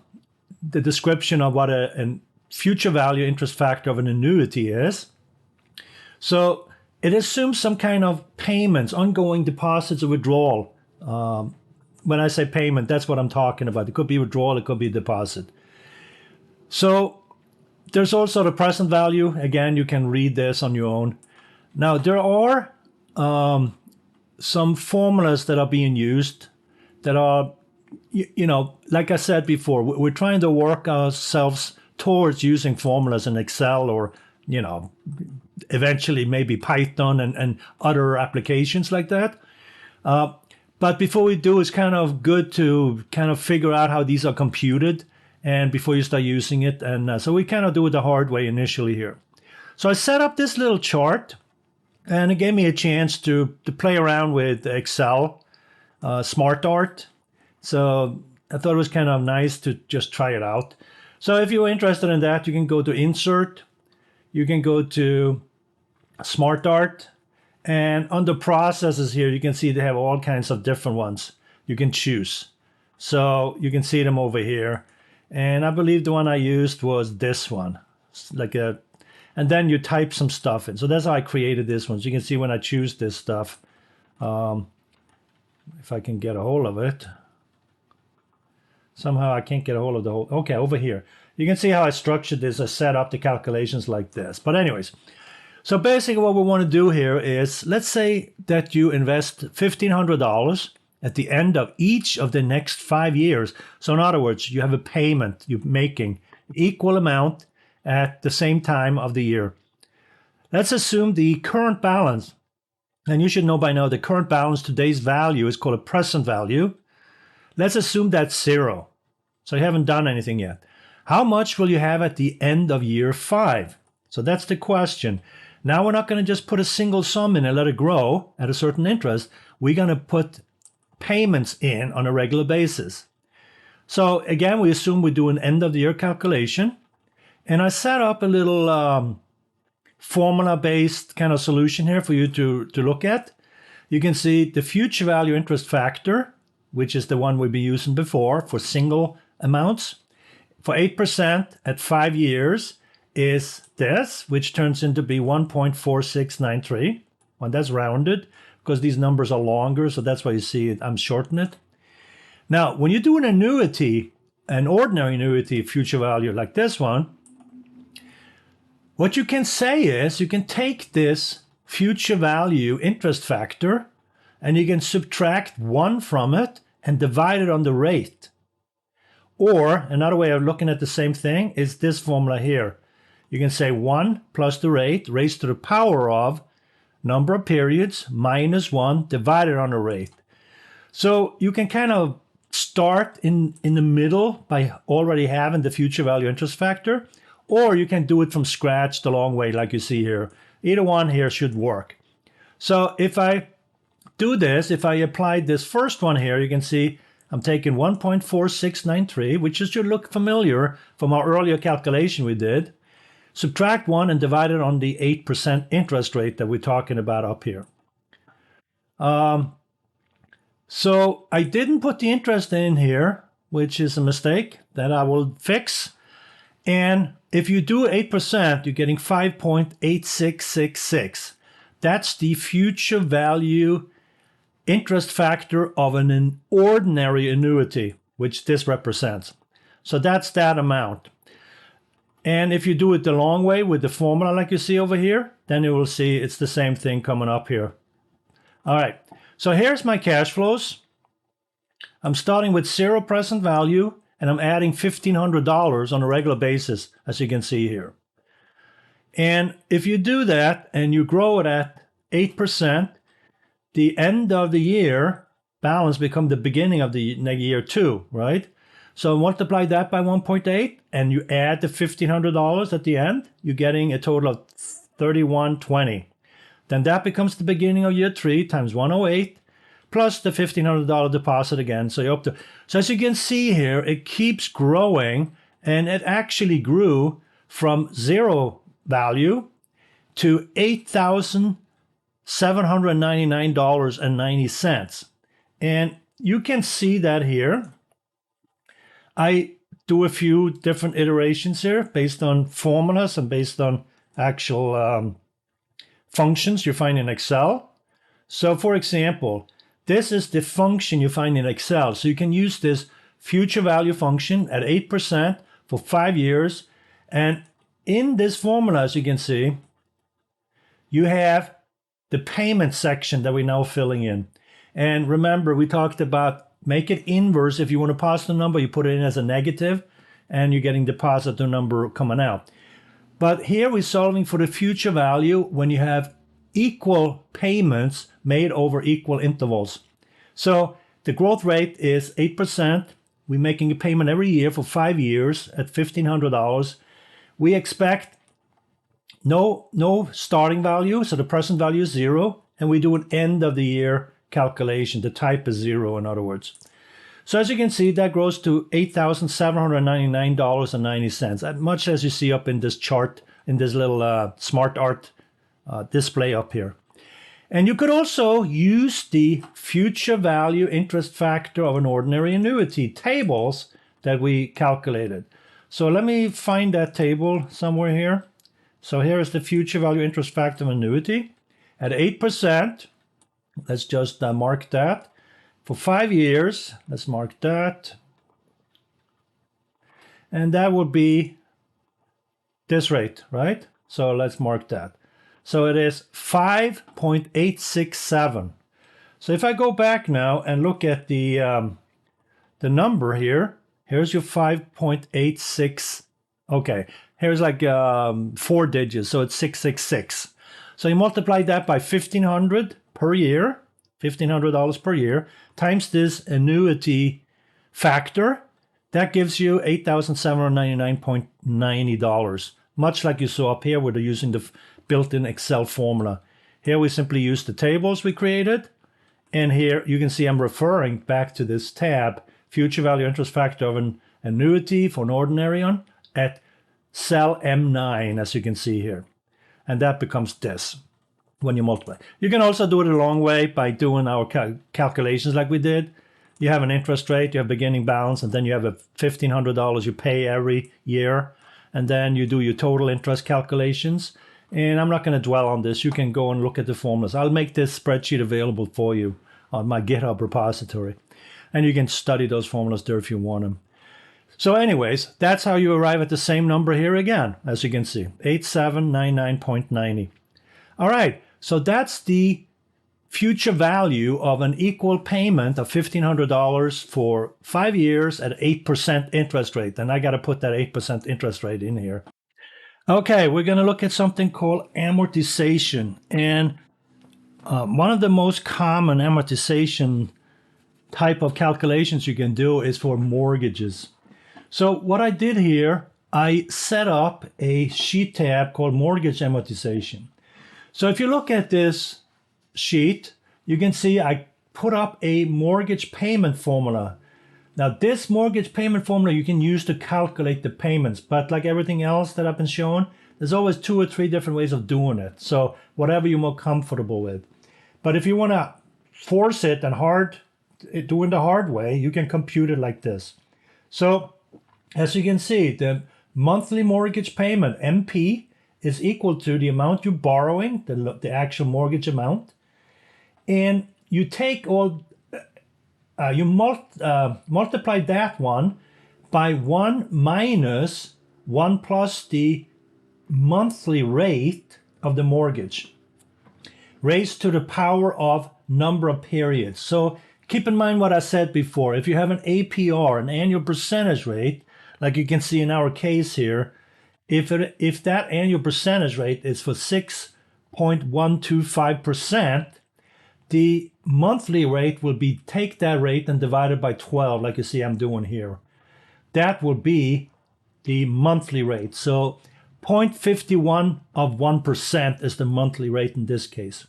description of what a future value interest factor of an annuity is. So it assumes some kind of payments, ongoing deposits or withdrawal. When I say payment, that's what I'm talking about. It could be withdrawal, it could be deposit. So there's also the present value. Again, you can read this on your own. Now, there are some formulas that are being used that are, you know, like I said before, we're trying to work ourselves towards using formulas in Excel or, you know, eventually maybe Python and other applications like that. But before we do, it's kind of good to kind of figure out how these are computed and before you start using it. And so we kind of do it the hard way initially here. So I set up this little chart, and it gave me a chance to play around with Excel, SmartArt. So I thought it was kind of nice to just try it out. So if you're interested in that, you can go to Insert. You can go to SmartArt. And under processes here, you can see they have all kinds of different ones you can choose. So you can see them over here. And I believe the one I used was this one. It's like a, and then you type some stuff in. So that's how I created this one. So you can see when I choose this stuff, if I can get a hold of it. Somehow I can't get a hold of the whole, okay, over here. You can see how I structured this. I set up the calculations like this. But anyways, so basically what we want to do here is, let's say that you invest $1,500 at the end of each of the next 5 years. So in other words, you have a payment you're making equal amount at the same time of the year. Let's assume the current balance, and you should know by now the current balance, today's value, is called a present value. Let's assume that's 0. So you haven't done anything yet. How much will you have at the end of year 5? So that's the question. Now we're not going to just put a single sum in and let it grow at a certain interest. We're going to put payments in on a regular basis. So again, we assume we do an end of the year calculation. And I set up a little formula-based kind of solution here for you to look at. You can see the future value interest factor, which is the one we've been using before for single amounts. For 8% at 5 years is this, which turns into be 1.4693. Well, that's rounded because these numbers are longer, so that's why you see it. I'm shortening it. Now, when you do an annuity, an ordinary annuity future value like this one, what you can say is you can take this future value interest factor and you can subtract 1 from it and divide it on the rate. Or another way of looking at the same thing is this formula here. You can say 1 plus the rate raised to the power of number of periods minus 1 divided on the rate. So you can kind of start in the middle by already having the future value interest factor, or you can do it from scratch the long way like you see here. Either one here should work. So if I do this, if I apply this first one here, you can see I'm taking 1.4693, which should look familiar from our earlier calculation we did. Subtract 1 and divide it on the 8% interest rate that we're talking about up here. So I didn't put the interest in here, which is a mistake that I will fix. And if you do 8%, you're getting 5.8666. That's the future value interest factor of an ordinary annuity, which this represents. So that's that amount. And if you do it the long way with the formula like you see over here, then you will see it's the same thing coming up here. All right, so here's my cash flows. I'm starting with 0 present value, and I'm adding $1,500 on a regular basis, as you can see here. And if you do that and you grow it at 8%, the end of the year balance becomes the beginning of the year 2, right? So multiply that by 1.8 and you add the $1,500 at the end, you're getting a total of $3,120. Then that becomes the beginning of year 3 times 108 plus the $1,500 deposit again. So you're up to, so as you can see here, it keeps growing, and it actually grew from 0 value to $8,799.90. And you can see that here. I do a few different iterations here based on formulas and based on actual functions you find in Excel. So for example, this is the function you find in Excel. So you can use this future value function at 8% for 5 years. And in this formula, as you can see, you have the payment section that we're now filling in. And remember, we talked about make it inverse. If you want to deposit a number, you put it in as a negative, and you're getting deposit the number coming out. But here we're solving for the future value when you have equal payments made over equal intervals. So the growth rate is 8%. We're making a payment every year for 5 years at $1,500. We expect no starting value, so the present value is 0, and we do an end of the year calculation. The type is 0, in other words. So as you can see, that grows to $8,799.90, much as you see up in this chart, in this little smart art display up here. And you could also use the future value interest factor of an ordinary annuity tables that we calculated. So let me find that table somewhere here. So here is the future value interest factor of annuity at 8%. Let's just mark that. For 5 years, let's mark that. And that would be this rate, right? So let's mark that. So it is 5.867. So if I go back now and look at the number here, here's your 5.86. Okay, here's like 4 digits, so it's 666. So you multiply that by 1,500 per year, $1,500 per year, times this annuity factor. That gives you $8,799.90, much like you saw up here where they're using the built-in Excel formula. Here we simply use the tables we created, and here you can see I'm referring back to this tab, future value interest factor of an annuity for an ordinary one at cell M9, as you can see here. And that becomes this when you multiply. You can also do it a long way by doing our calculations like we did. You have an interest rate, you have beginning balance, and then you have a $1,500 you pay every year, and then you do your total interest calculations. And I'm not going to dwell on this. You can go and look at the formulas. I'll make this spreadsheet available for you on my GitHub repository. And you can study those formulas there if you want them. So anyways, that's how you arrive at the same number here again, as you can see, 8799.90. All right, so that's the future value of an equal payment of $1,500 for 5 years at 8% interest rate. And I got to put that 8% interest rate in here. Okay, we're going to look at something called amortization. And one of the most common amortization type of calculations you can do is for mortgages. So what I did here, I set up a sheet tab called mortgage amortization. So if you look at this sheet, you can see I put up a mortgage payment formula. Now this mortgage payment formula you can use to calculate the payments, but like everything else that I've been showing, there's always 2 or 3 different ways of doing it. So whatever you're more comfortable with. But if you want to force it and doing the hard way, you can compute it like this. So as you can see, the monthly mortgage payment, MP, is equal to the amount you're borrowing, the actual mortgage amount. And you take all, multiply that one by 1 minus 1 plus the monthly rate of the mortgage, raised to the power of number of periods. So keep in mind what I said before. If you have an APR, an annual percentage rate, like you can see in our case here, if that annual percentage rate is for 6.125%, the monthly rate will be take that rate and divide it by 12, like you see I'm doing here. That will be the monthly rate. So 0.51 of 1% is the monthly rate in this case.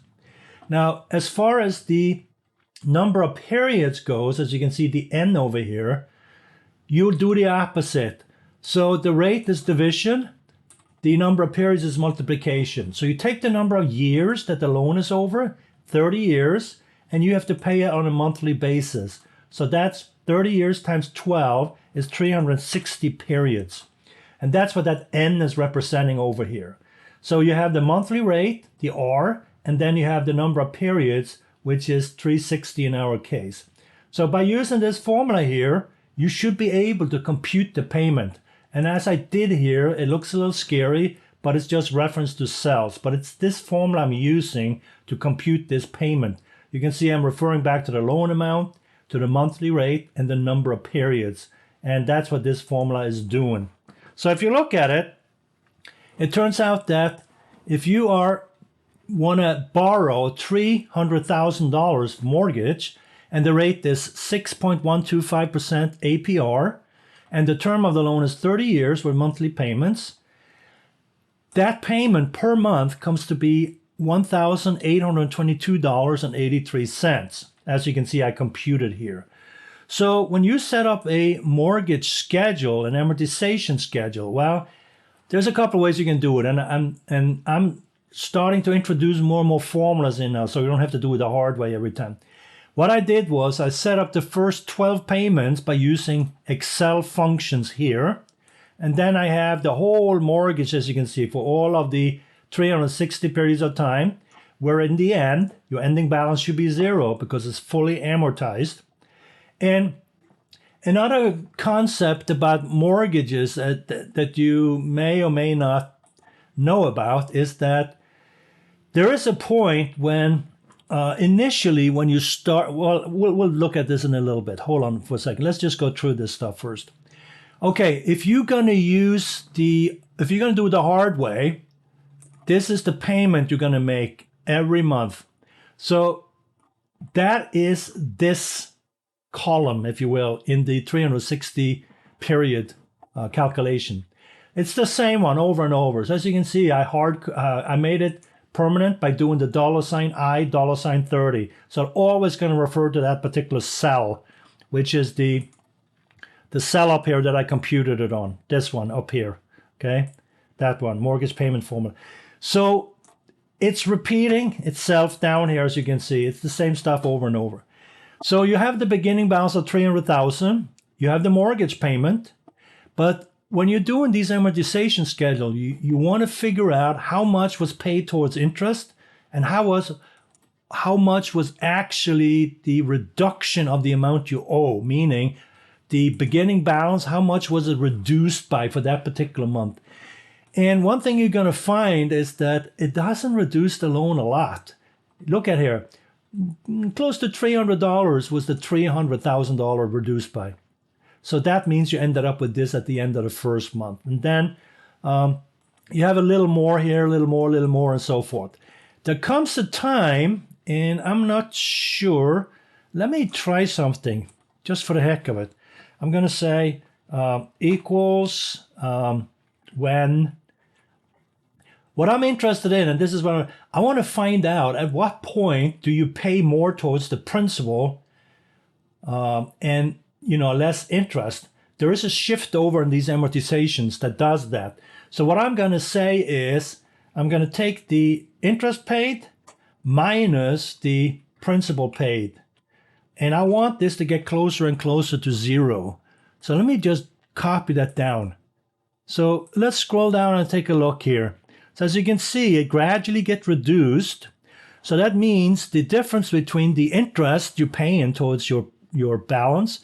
Now, as far as the number of periods goes, as you can see the N over here, you'll do the opposite. So the rate is division, the number of periods is multiplication. So you take the number of years that the loan is over, 30 years, and you have to pay it on a monthly basis. So that's 30 years times 12 is 360 periods. And that's what that N is representing over here. So you have the monthly rate, the R, and then you have the number of periods, which is 360 in our case. So by using this formula here, you should be able to compute the payment. And as I did here, it looks a little scary, but it's just reference to cells. But it's this formula I'm using to compute this payment. You can see I'm referring back to the loan amount, to the monthly rate, and the number of periods. And that's what this formula is doing. So if you look at it, it turns out that if you want to borrow $300,000 mortgage, and the rate is 6.125% APR, and the term of the loan is 30 years with monthly payments, that payment per month comes to be $1,822.83. As you can see, I computed here. So when you set up a mortgage schedule, an amortization schedule, well, there's a couple of ways you can do it. And I'm starting to introduce more and more formulas in now, so you don't have to do it the hard way every time. What I did was I set up the first 12 payments by using Excel functions here. And then I have the whole mortgage, as you can see, for all of the 360 periods of time, where in the end, your ending balance should be 0 because it's fully amortized. And another concept about mortgages that you may or may not know about is that there is a point when initially when you start, well, we'll look at this in a little bit. Hold on for a second. Let's just go through this stuff first. Okay, if you're going to do it the hard way, this is the payment you're going to make every month. So that is this column, if you will, in the 360 period calculation. It's the same one over and over. So as you can see, I made it permanent by doing the $I, $30. So it's always going to refer to that particular cell, which is the cell up here that I computed it on. This one up here, okay? That one, mortgage payment formula. So it's repeating itself down here, as you can see. It's the same stuff over and over. So you have the beginning balance of $300,000. You have the mortgage payment. But when you're doing these amortization schedule, you want to figure out how much was paid towards interest and how much was actually the reduction of the amount you owe, meaning the beginning balance, how much was it reduced by for that particular month. And one thing you're going to find is that it doesn't reduce the loan a lot. Look at here. Close to $300 was the $300,000 reduced by. So that means you ended up with this at the end of the first month. And then you have a little more here, a little more, and so forth. There comes a time, and I'm not sure. Let me try something just for the heck of it. I'm going to say equals when. What I'm interested in, and this is what I want to find out, at what point do you pay more towards the principal and less interest? There is a shift over in these amortizations that does that. So what I'm going to say is I'm going to take the interest paid minus the principal paid. And I want this to get closer and closer to 0. So let me just copy that down. So let's scroll down and take a look here. So as you can see, it gradually gets reduced. So that means the difference between the interest you're paying towards your balance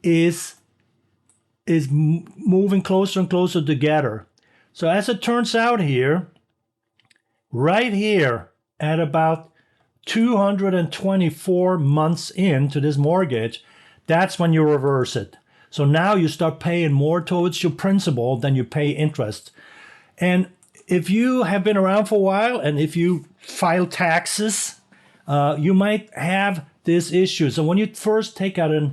is moving closer and closer together. So as it turns out here, right here at about 224 months into this mortgage, that's when you reverse it. So now you start paying more towards your principal than you pay interest. And if you have been around for a while and if you file taxes, you might have this issue. So when you first take out a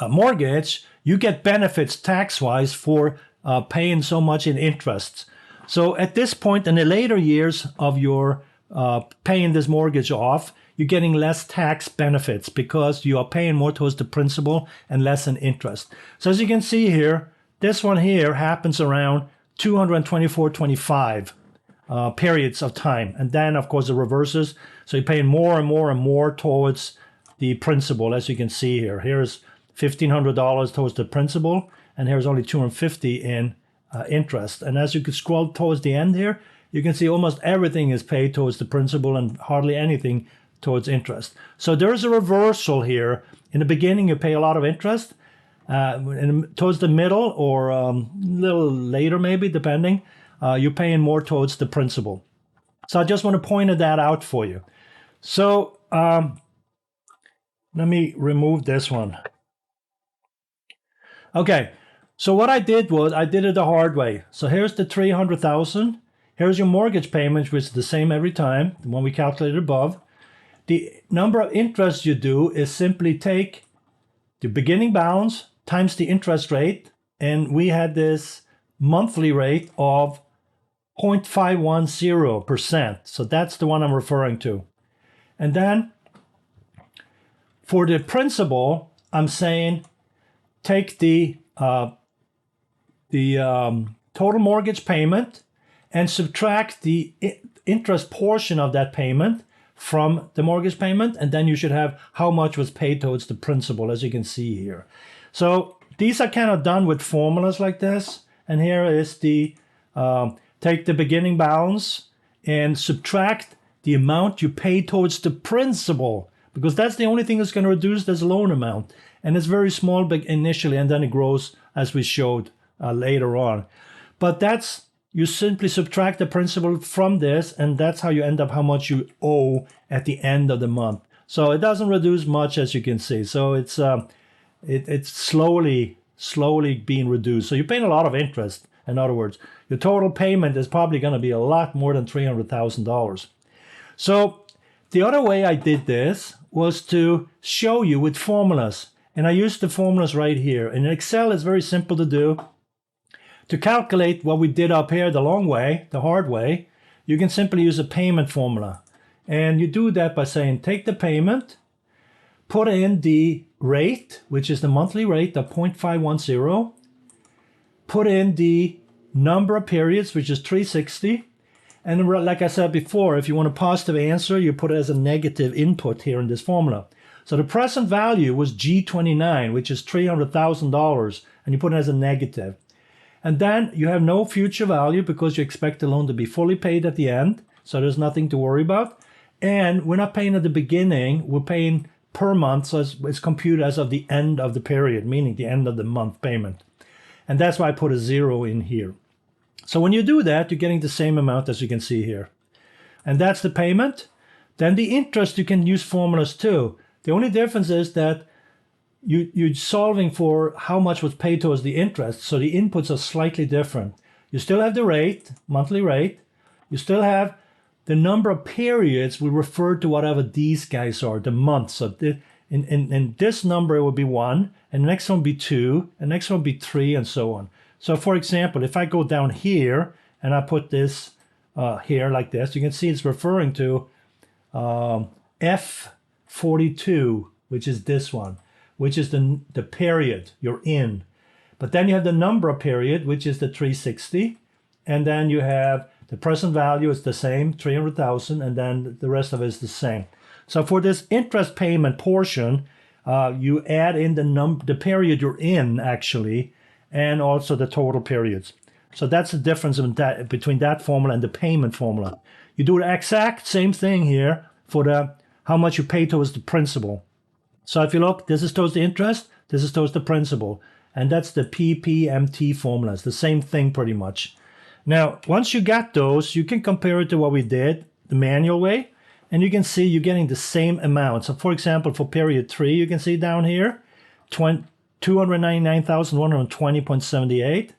mortgage, you get benefits tax-wise for paying so much in interest. So at this point in the later years of your paying this mortgage off, you're getting less tax benefits because you are paying more towards the principal and less in interest. So as you can see here, this one here happens around 224.25 periods of time. And then, of course, it reverses. So you're paying more and more and more towards the principal, as you can see here. Here's $1,500 towards the principal, and here's only $250 in interest. And as you can scroll towards the end here, you can see almost everything is paid towards the principal and hardly anything towards interest. So there's a reversal here. In the beginning, you pay a lot of interest. towards the middle or a little later maybe, depending, you're paying more towards the principal. So I just want to point that out for you. So let me remove this one. Okay, so what I did was I did it the hard way. So here's the $300,000. Here's your mortgage payment, which is the same every time, the one we calculated above. The number of interest you do is simply take the beginning balance times the interest rate, and we had this monthly rate of 0.510%. So that's the one I'm referring to. And then for the principal, I'm saying take the total mortgage payment and subtract the interest portion of that payment from the mortgage payment, and then you should have how much was paid towards the principal, as you can see here. So these are kind of done with formulas like this, and here is the take the beginning balance and subtract the amount you pay towards the principal, because that's the only thing that's going to reduce this loan amount. And it's very small initially, and then it grows as we showed later on. But that's, you simply subtract the principal from this, and that's how you end up how much you owe at the end of the month. So it doesn't reduce much, as you can see. So it's slowly being reduced. So you're paying a lot of interest. In other words, your total payment is probably going to be a lot more than $300,000. So the other way I did this was to show you with formulas. And I used the formulas right here. In Excel, it's very simple to do. To calculate what we did up here the long way, the hard way, you can simply use a payment formula. And you do that by saying take the payment, put in the rate, which is the monthly rate of 0.510, put in the number of periods, which is 360. And like I said before, if you want a positive answer, you put it as a negative input here in this formula. So the present value was G29, which is $300,000, and you put it as a negative. And then you have no future value because you expect the loan to be fully paid at the end, so there's nothing to worry about. And we're not paying at the beginning, we're paying per month, so it's computed as of the end of the period, meaning the end of the month payment. And that's why I put a 0 in here. So when you do that, you're getting the same amount as you can see here. And that's the payment. Then the interest, you can use formulas too. The only difference is that you're solving for how much was paid towards the interest, so the inputs are slightly different. You still have the rate, monthly rate. You still have the number of periods we refer to whatever these guys are, the months. So in this number, it would be 1, and the next one would be 2, and the next one would be 3, and so on. So for example, if I go down here and I put this here like this, you can see it's referring to F42, which is this one, which is the period you're in. But then you have the number of period, which is the 360. And then you have the present value is the same, 300,000, and then the rest of it is the same. So for this interest payment portion, you add in the period you're in, actually, and also the total periods. So that's the difference between that formula and the payment formula. You do the exact same thing here for how much you pay towards the principal. So if you look, this is towards the interest, this is towards the principal. And that's the PPMT formula. It's the same thing pretty much. Now, once you got those, you can compare it to what we did, the manual way, and you can see you're getting the same amount. So for example, for period 3, you can see down here, 299,120.78.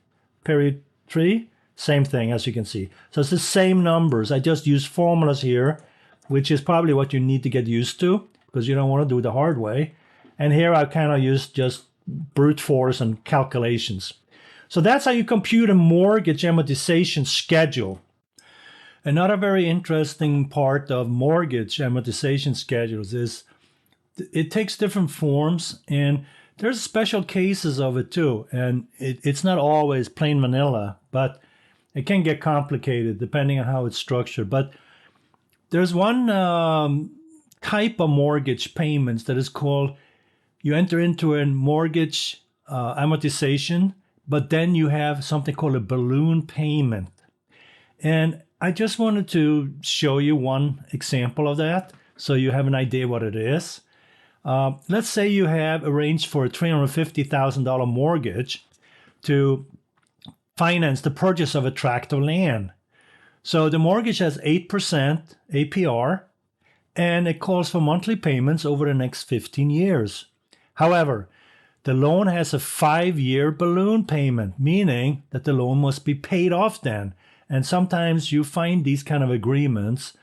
Period 3, same thing as you can see. So it's the same numbers. I just use formulas here, which is probably what you need to get used to because you don't want to do it the hard way. And here I kind of use just brute force and calculations. So that's how you compute a mortgage amortization schedule. Another very interesting part of mortgage amortization schedules is it takes different forms, and there's special cases of it too. And it's not always plain vanilla, but it can get complicated depending on how it's structured. But there's one type of mortgage payments that is called, you enter into a mortgage amortization, but then you have something called a balloon payment. And I just wanted to show you one example of that so you have an idea what it is. Let's say you have arranged for a $350,000 mortgage to finance the purchase of a tract of land. So the mortgage has 8% APR, and it calls for monthly payments over the next 15 years. However, the loan has a 5-year balloon payment, meaning that the loan must be paid off then. And sometimes you find these kind of agreements.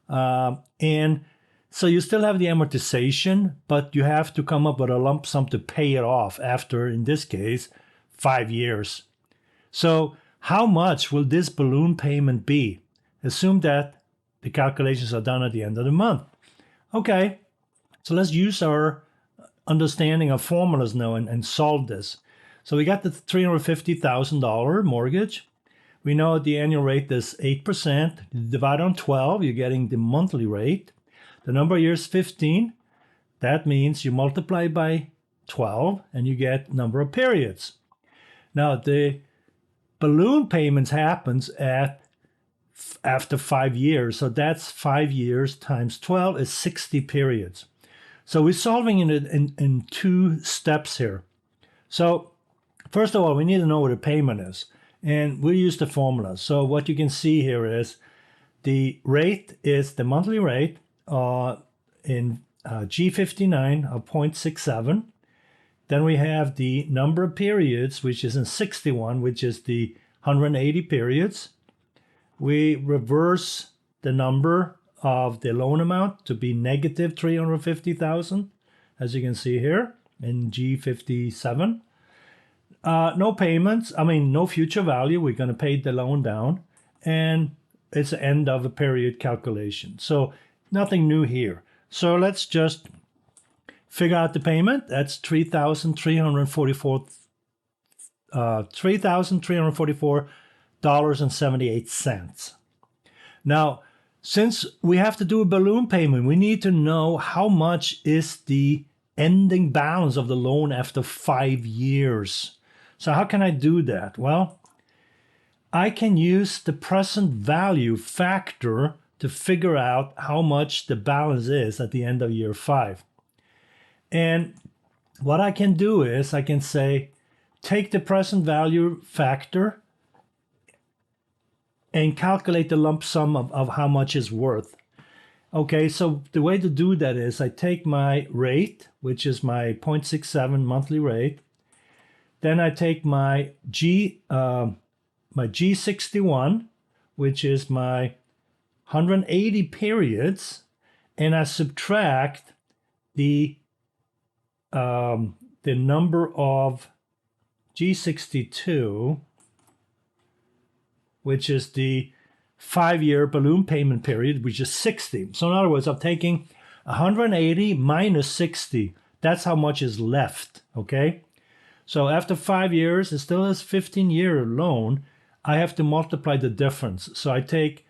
And so you still have the amortization, but you have to come up with a lump sum to pay it off after, in this case, 5 years. So how much will this balloon payment be? Assume that the calculations are done at the end of the month. Okay, so let's use our understanding of formulas now and solve this. So we got the $350,000 mortgage. We know the annual rate is 8%. Divide on 12, you're getting the monthly rate. The number of years 15. That means you multiply by 12 and you get number of periods. Now the balloon payments happens after 5 years. So that's 5 years times 12 is 60 periods. So we're solving it in 2 steps here. So first of all, we need to know what a payment is. And we'll use the formula. So what you can see here is the rate is the monthly rate in G59 of 0.67. Then we have the number of periods, which is in 61, which is the 180 periods. We reverse the number of the loan amount to be negative 350,000, as you can see here in G57. No payments, no future value. We're going to pay the loan down, and it's the end of a period calculation. So nothing new here. So let's just figure out the payment. That's $3,344.78. Now, since we have to do a balloon payment, we need to know how much is the ending balance of the loan after 5 years. So how can I do that? Well, I can use the present value factor to figure out how much the balance is at the end of year 5. And what I can do is I can say, take the present value factor and calculate the lump sum of how much is worth. Okay, so the way to do that is I take my rate, which is my 0.67 monthly rate. Then I take my G61, which is my 180 periods, and I subtract the number of G62, which is the 5-year balloon payment period, which is 60. So in other words, I'm taking 180 minus 60. That's how much is left, okay? So after 5 years, it still is 15-year loan. I have to multiply the difference. So I take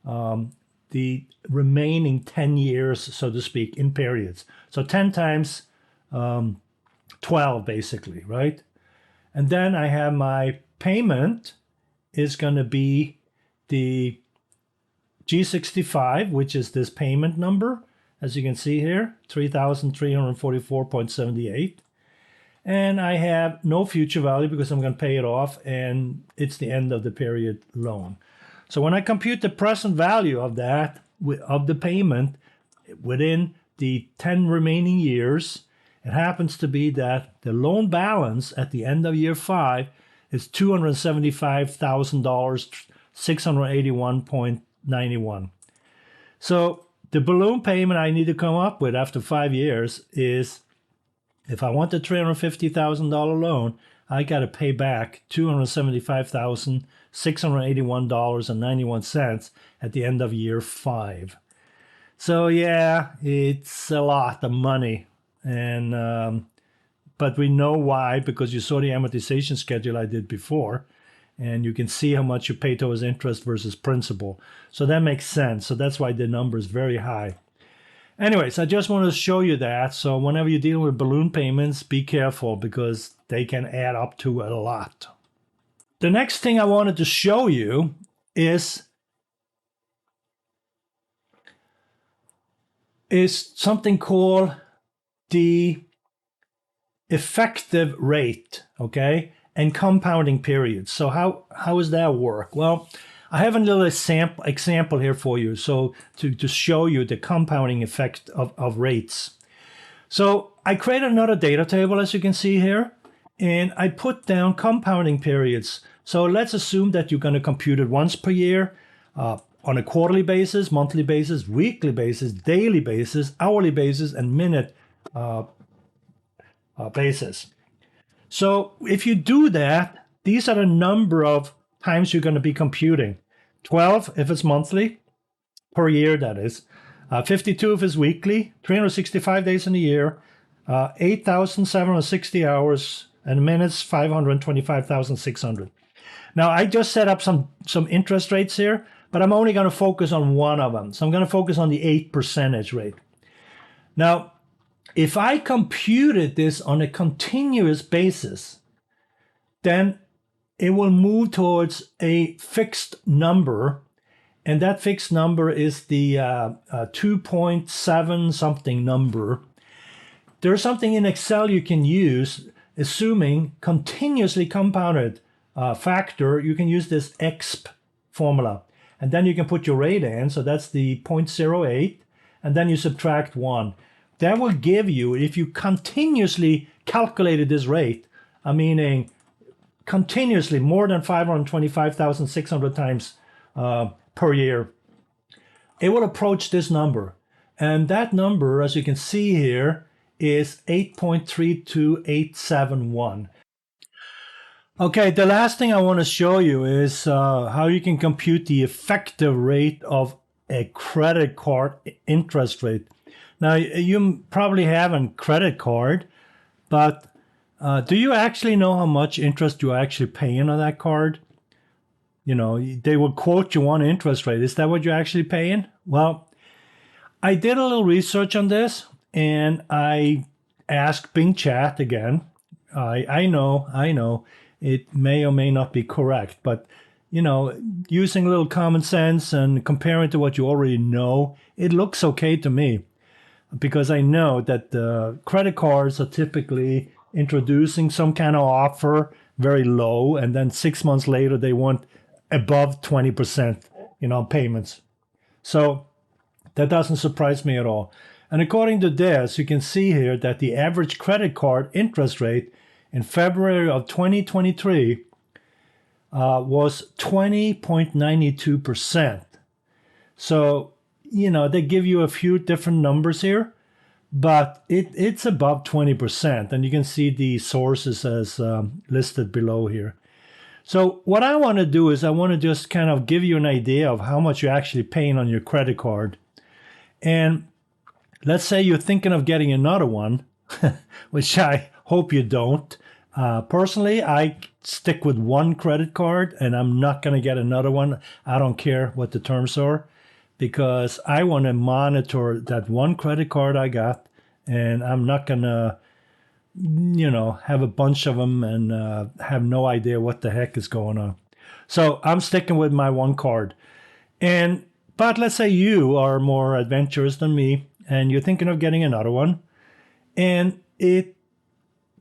the remaining 10 years, so to speak, in periods. So 10 times 12, basically, right? And then I have my payment is going to be the G65, which is this payment number, as you can see here, 3,344.78. And I have no future value because I'm going to pay it off, and it's the end of the period loan. So when I compute the present value of that, of the payment within the 10 remaining years, it happens to be that the loan balance at the end of year 5 is $275,000, 681.91. So the balloon payment I need to come up with after 5 years is, if I want the $350,000 loan, I got to pay back $275,681.91 at the end of year 5. So yeah, it's a lot of money, and but we know why, because you saw the amortization schedule I did before, and you can see how much you pay towards interest versus principal. So that makes sense. So that's why the number is very high. Anyways, I just wanted to show you that. So whenever you're dealing with balloon payments, be careful because they can add up to a lot. The next thing I wanted to show you is something called the effective rate, okay, and compounding periods. So how does that work? Well, I have a little example here for you, so to show you the compounding effect of rates. So I created another data table, as you can see here, and I put down compounding periods. So let's assume that you're going to compute it once per year, on a quarterly basis, monthly basis, weekly basis, daily basis, hourly basis, and minute basis. So if you do that, these are the number of times you're going to be computing. 12 if it's monthly, per year that is. 52 if it's weekly, 365 days in a year, 8,760 hours, and minutes 525,600. Now I just set up some interest rates here, but I'm only going to focus on one of them. So I'm going to focus on the 8% rate. Now, if I computed this on a continuous basis, then it will move towards a fixed number, and that fixed number is the 2.7 something number. There's something in Excel you can use, assuming continuously compounded factor. You can use this exp formula, and then you can put your rate in. So that's the 0.08, and then you subtract 1. That will give you, if you continuously calculated this rate, meaning continuously more than 525,600 times per year, it will approach this number. And that number, as you can see here, is 8.32871. Okay, the last thing I want to show you is how you can compute the effective rate of a credit card interest rate. Now, you probably have a credit card, but do you actually know how much interest you're actually paying on that card? You know, they will quote you one interest rate. Is that what you're actually paying? Well, I did a little research on this, and I asked Bing Chat again. I know, it may or may not be correct, but you know, using a little common sense and comparing to what you already know, it looks okay to me. Because I know that the credit cards are typically introducing some kind of offer very low, and then 6 months later they want above 20%, payments. So that doesn't surprise me at all. And according to this, you can see here that the average credit card interest rate in February of 2023 was 20.92%. So they give you a few different numbers here, but it's above 20%. And you can see the sources as listed below here. So what I want to do is I want to just kind of give you an idea of how much you're actually paying on your credit card. And let's say you're thinking of getting another one, which I hope you don't. Personally, I stick with one credit card, and I'm not going to get another one. I don't care what the terms are, because I want to monitor that one credit card I got, and I'm not going to, have a bunch of them and have no idea what the heck is going on. So I'm sticking with my one card. But let's say you are more adventurous than me, and you're thinking of getting another one, and the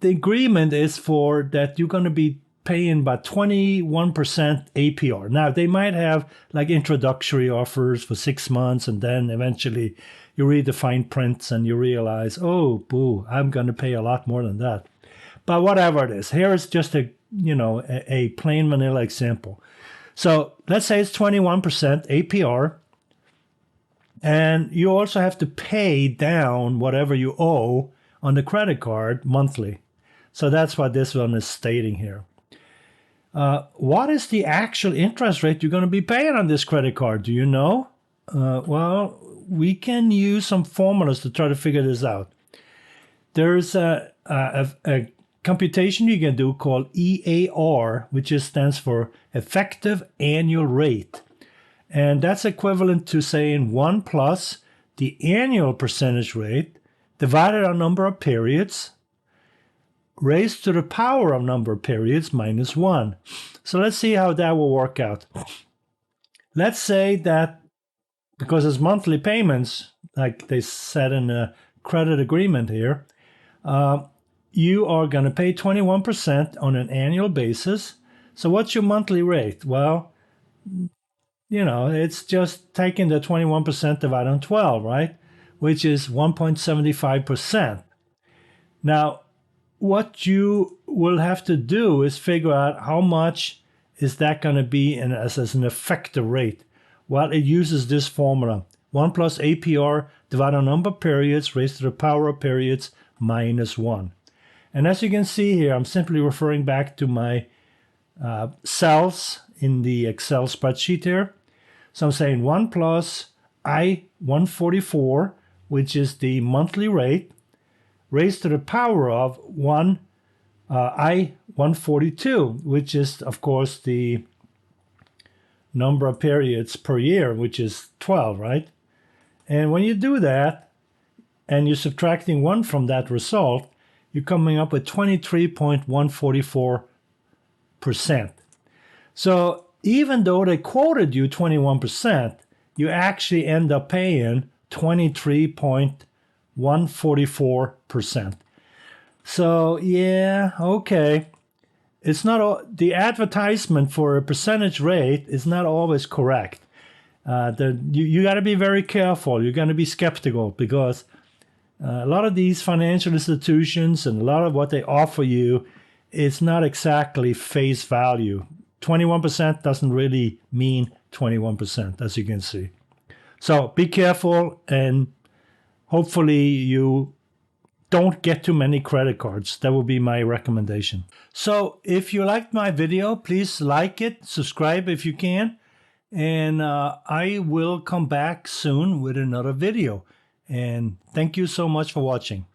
agreement is for that you're going to be paying about 21% APR. Now, they might have like introductory offers for 6 months, and then eventually you read the fine prints and you realize, oh, boo, I'm going to pay a lot more than that. But whatever it is, here is just a plain vanilla example. So let's say it's 21% APR, and you also have to pay down whatever you owe on the credit card monthly. So that's what this one is stating here. What is the actual interest rate you're going to be paying on this credit card? Do you know? Well, we can use some formulas to try to figure this out. There's a computation you can do called EAR, which stands for effective annual rate. And that's equivalent to saying 1 plus the annual percentage rate divided on number of periods raised to the power of number of periods minus 1. So let's see how that will work out. Let's say that because it's monthly payments, like they said in the credit agreement here, you are going to pay 21% on an annual basis. So what's your monthly rate? Well, you know, it's just taking the 21% divided on 12, right? Which is 1.75%. Now, what you will have to do is figure out how much is that going to be as an effective rate. Well, it uses this formula. 1 plus APR divided on number of periods raised to the power of periods minus 1. And as you can see here, I'm simply referring back to my cells in the Excel spreadsheet here. So I'm saying 1 plus I-144, which is the monthly rate, raised to the power of 1 I-142, which is, of course, the number of periods per year, which is 12, right? And when you do that, and you're subtracting 1 from that result, you're coming up with 23.144%. So even though they quoted you 21%, you actually end up paying 23.144%. So yeah, okay. It's not the advertisement for a percentage rate is not always correct. You got to be very careful. You're going to be skeptical because a lot of these financial institutions and a lot of what they offer you is not exactly face value. 21% doesn't really mean 21%, as you can see. So be careful, and hopefully you don't get too many credit cards. That would be my recommendation. So if you liked my video, please like it, subscribe if you can, and I will come back soon with another video. And thank you so much for watching.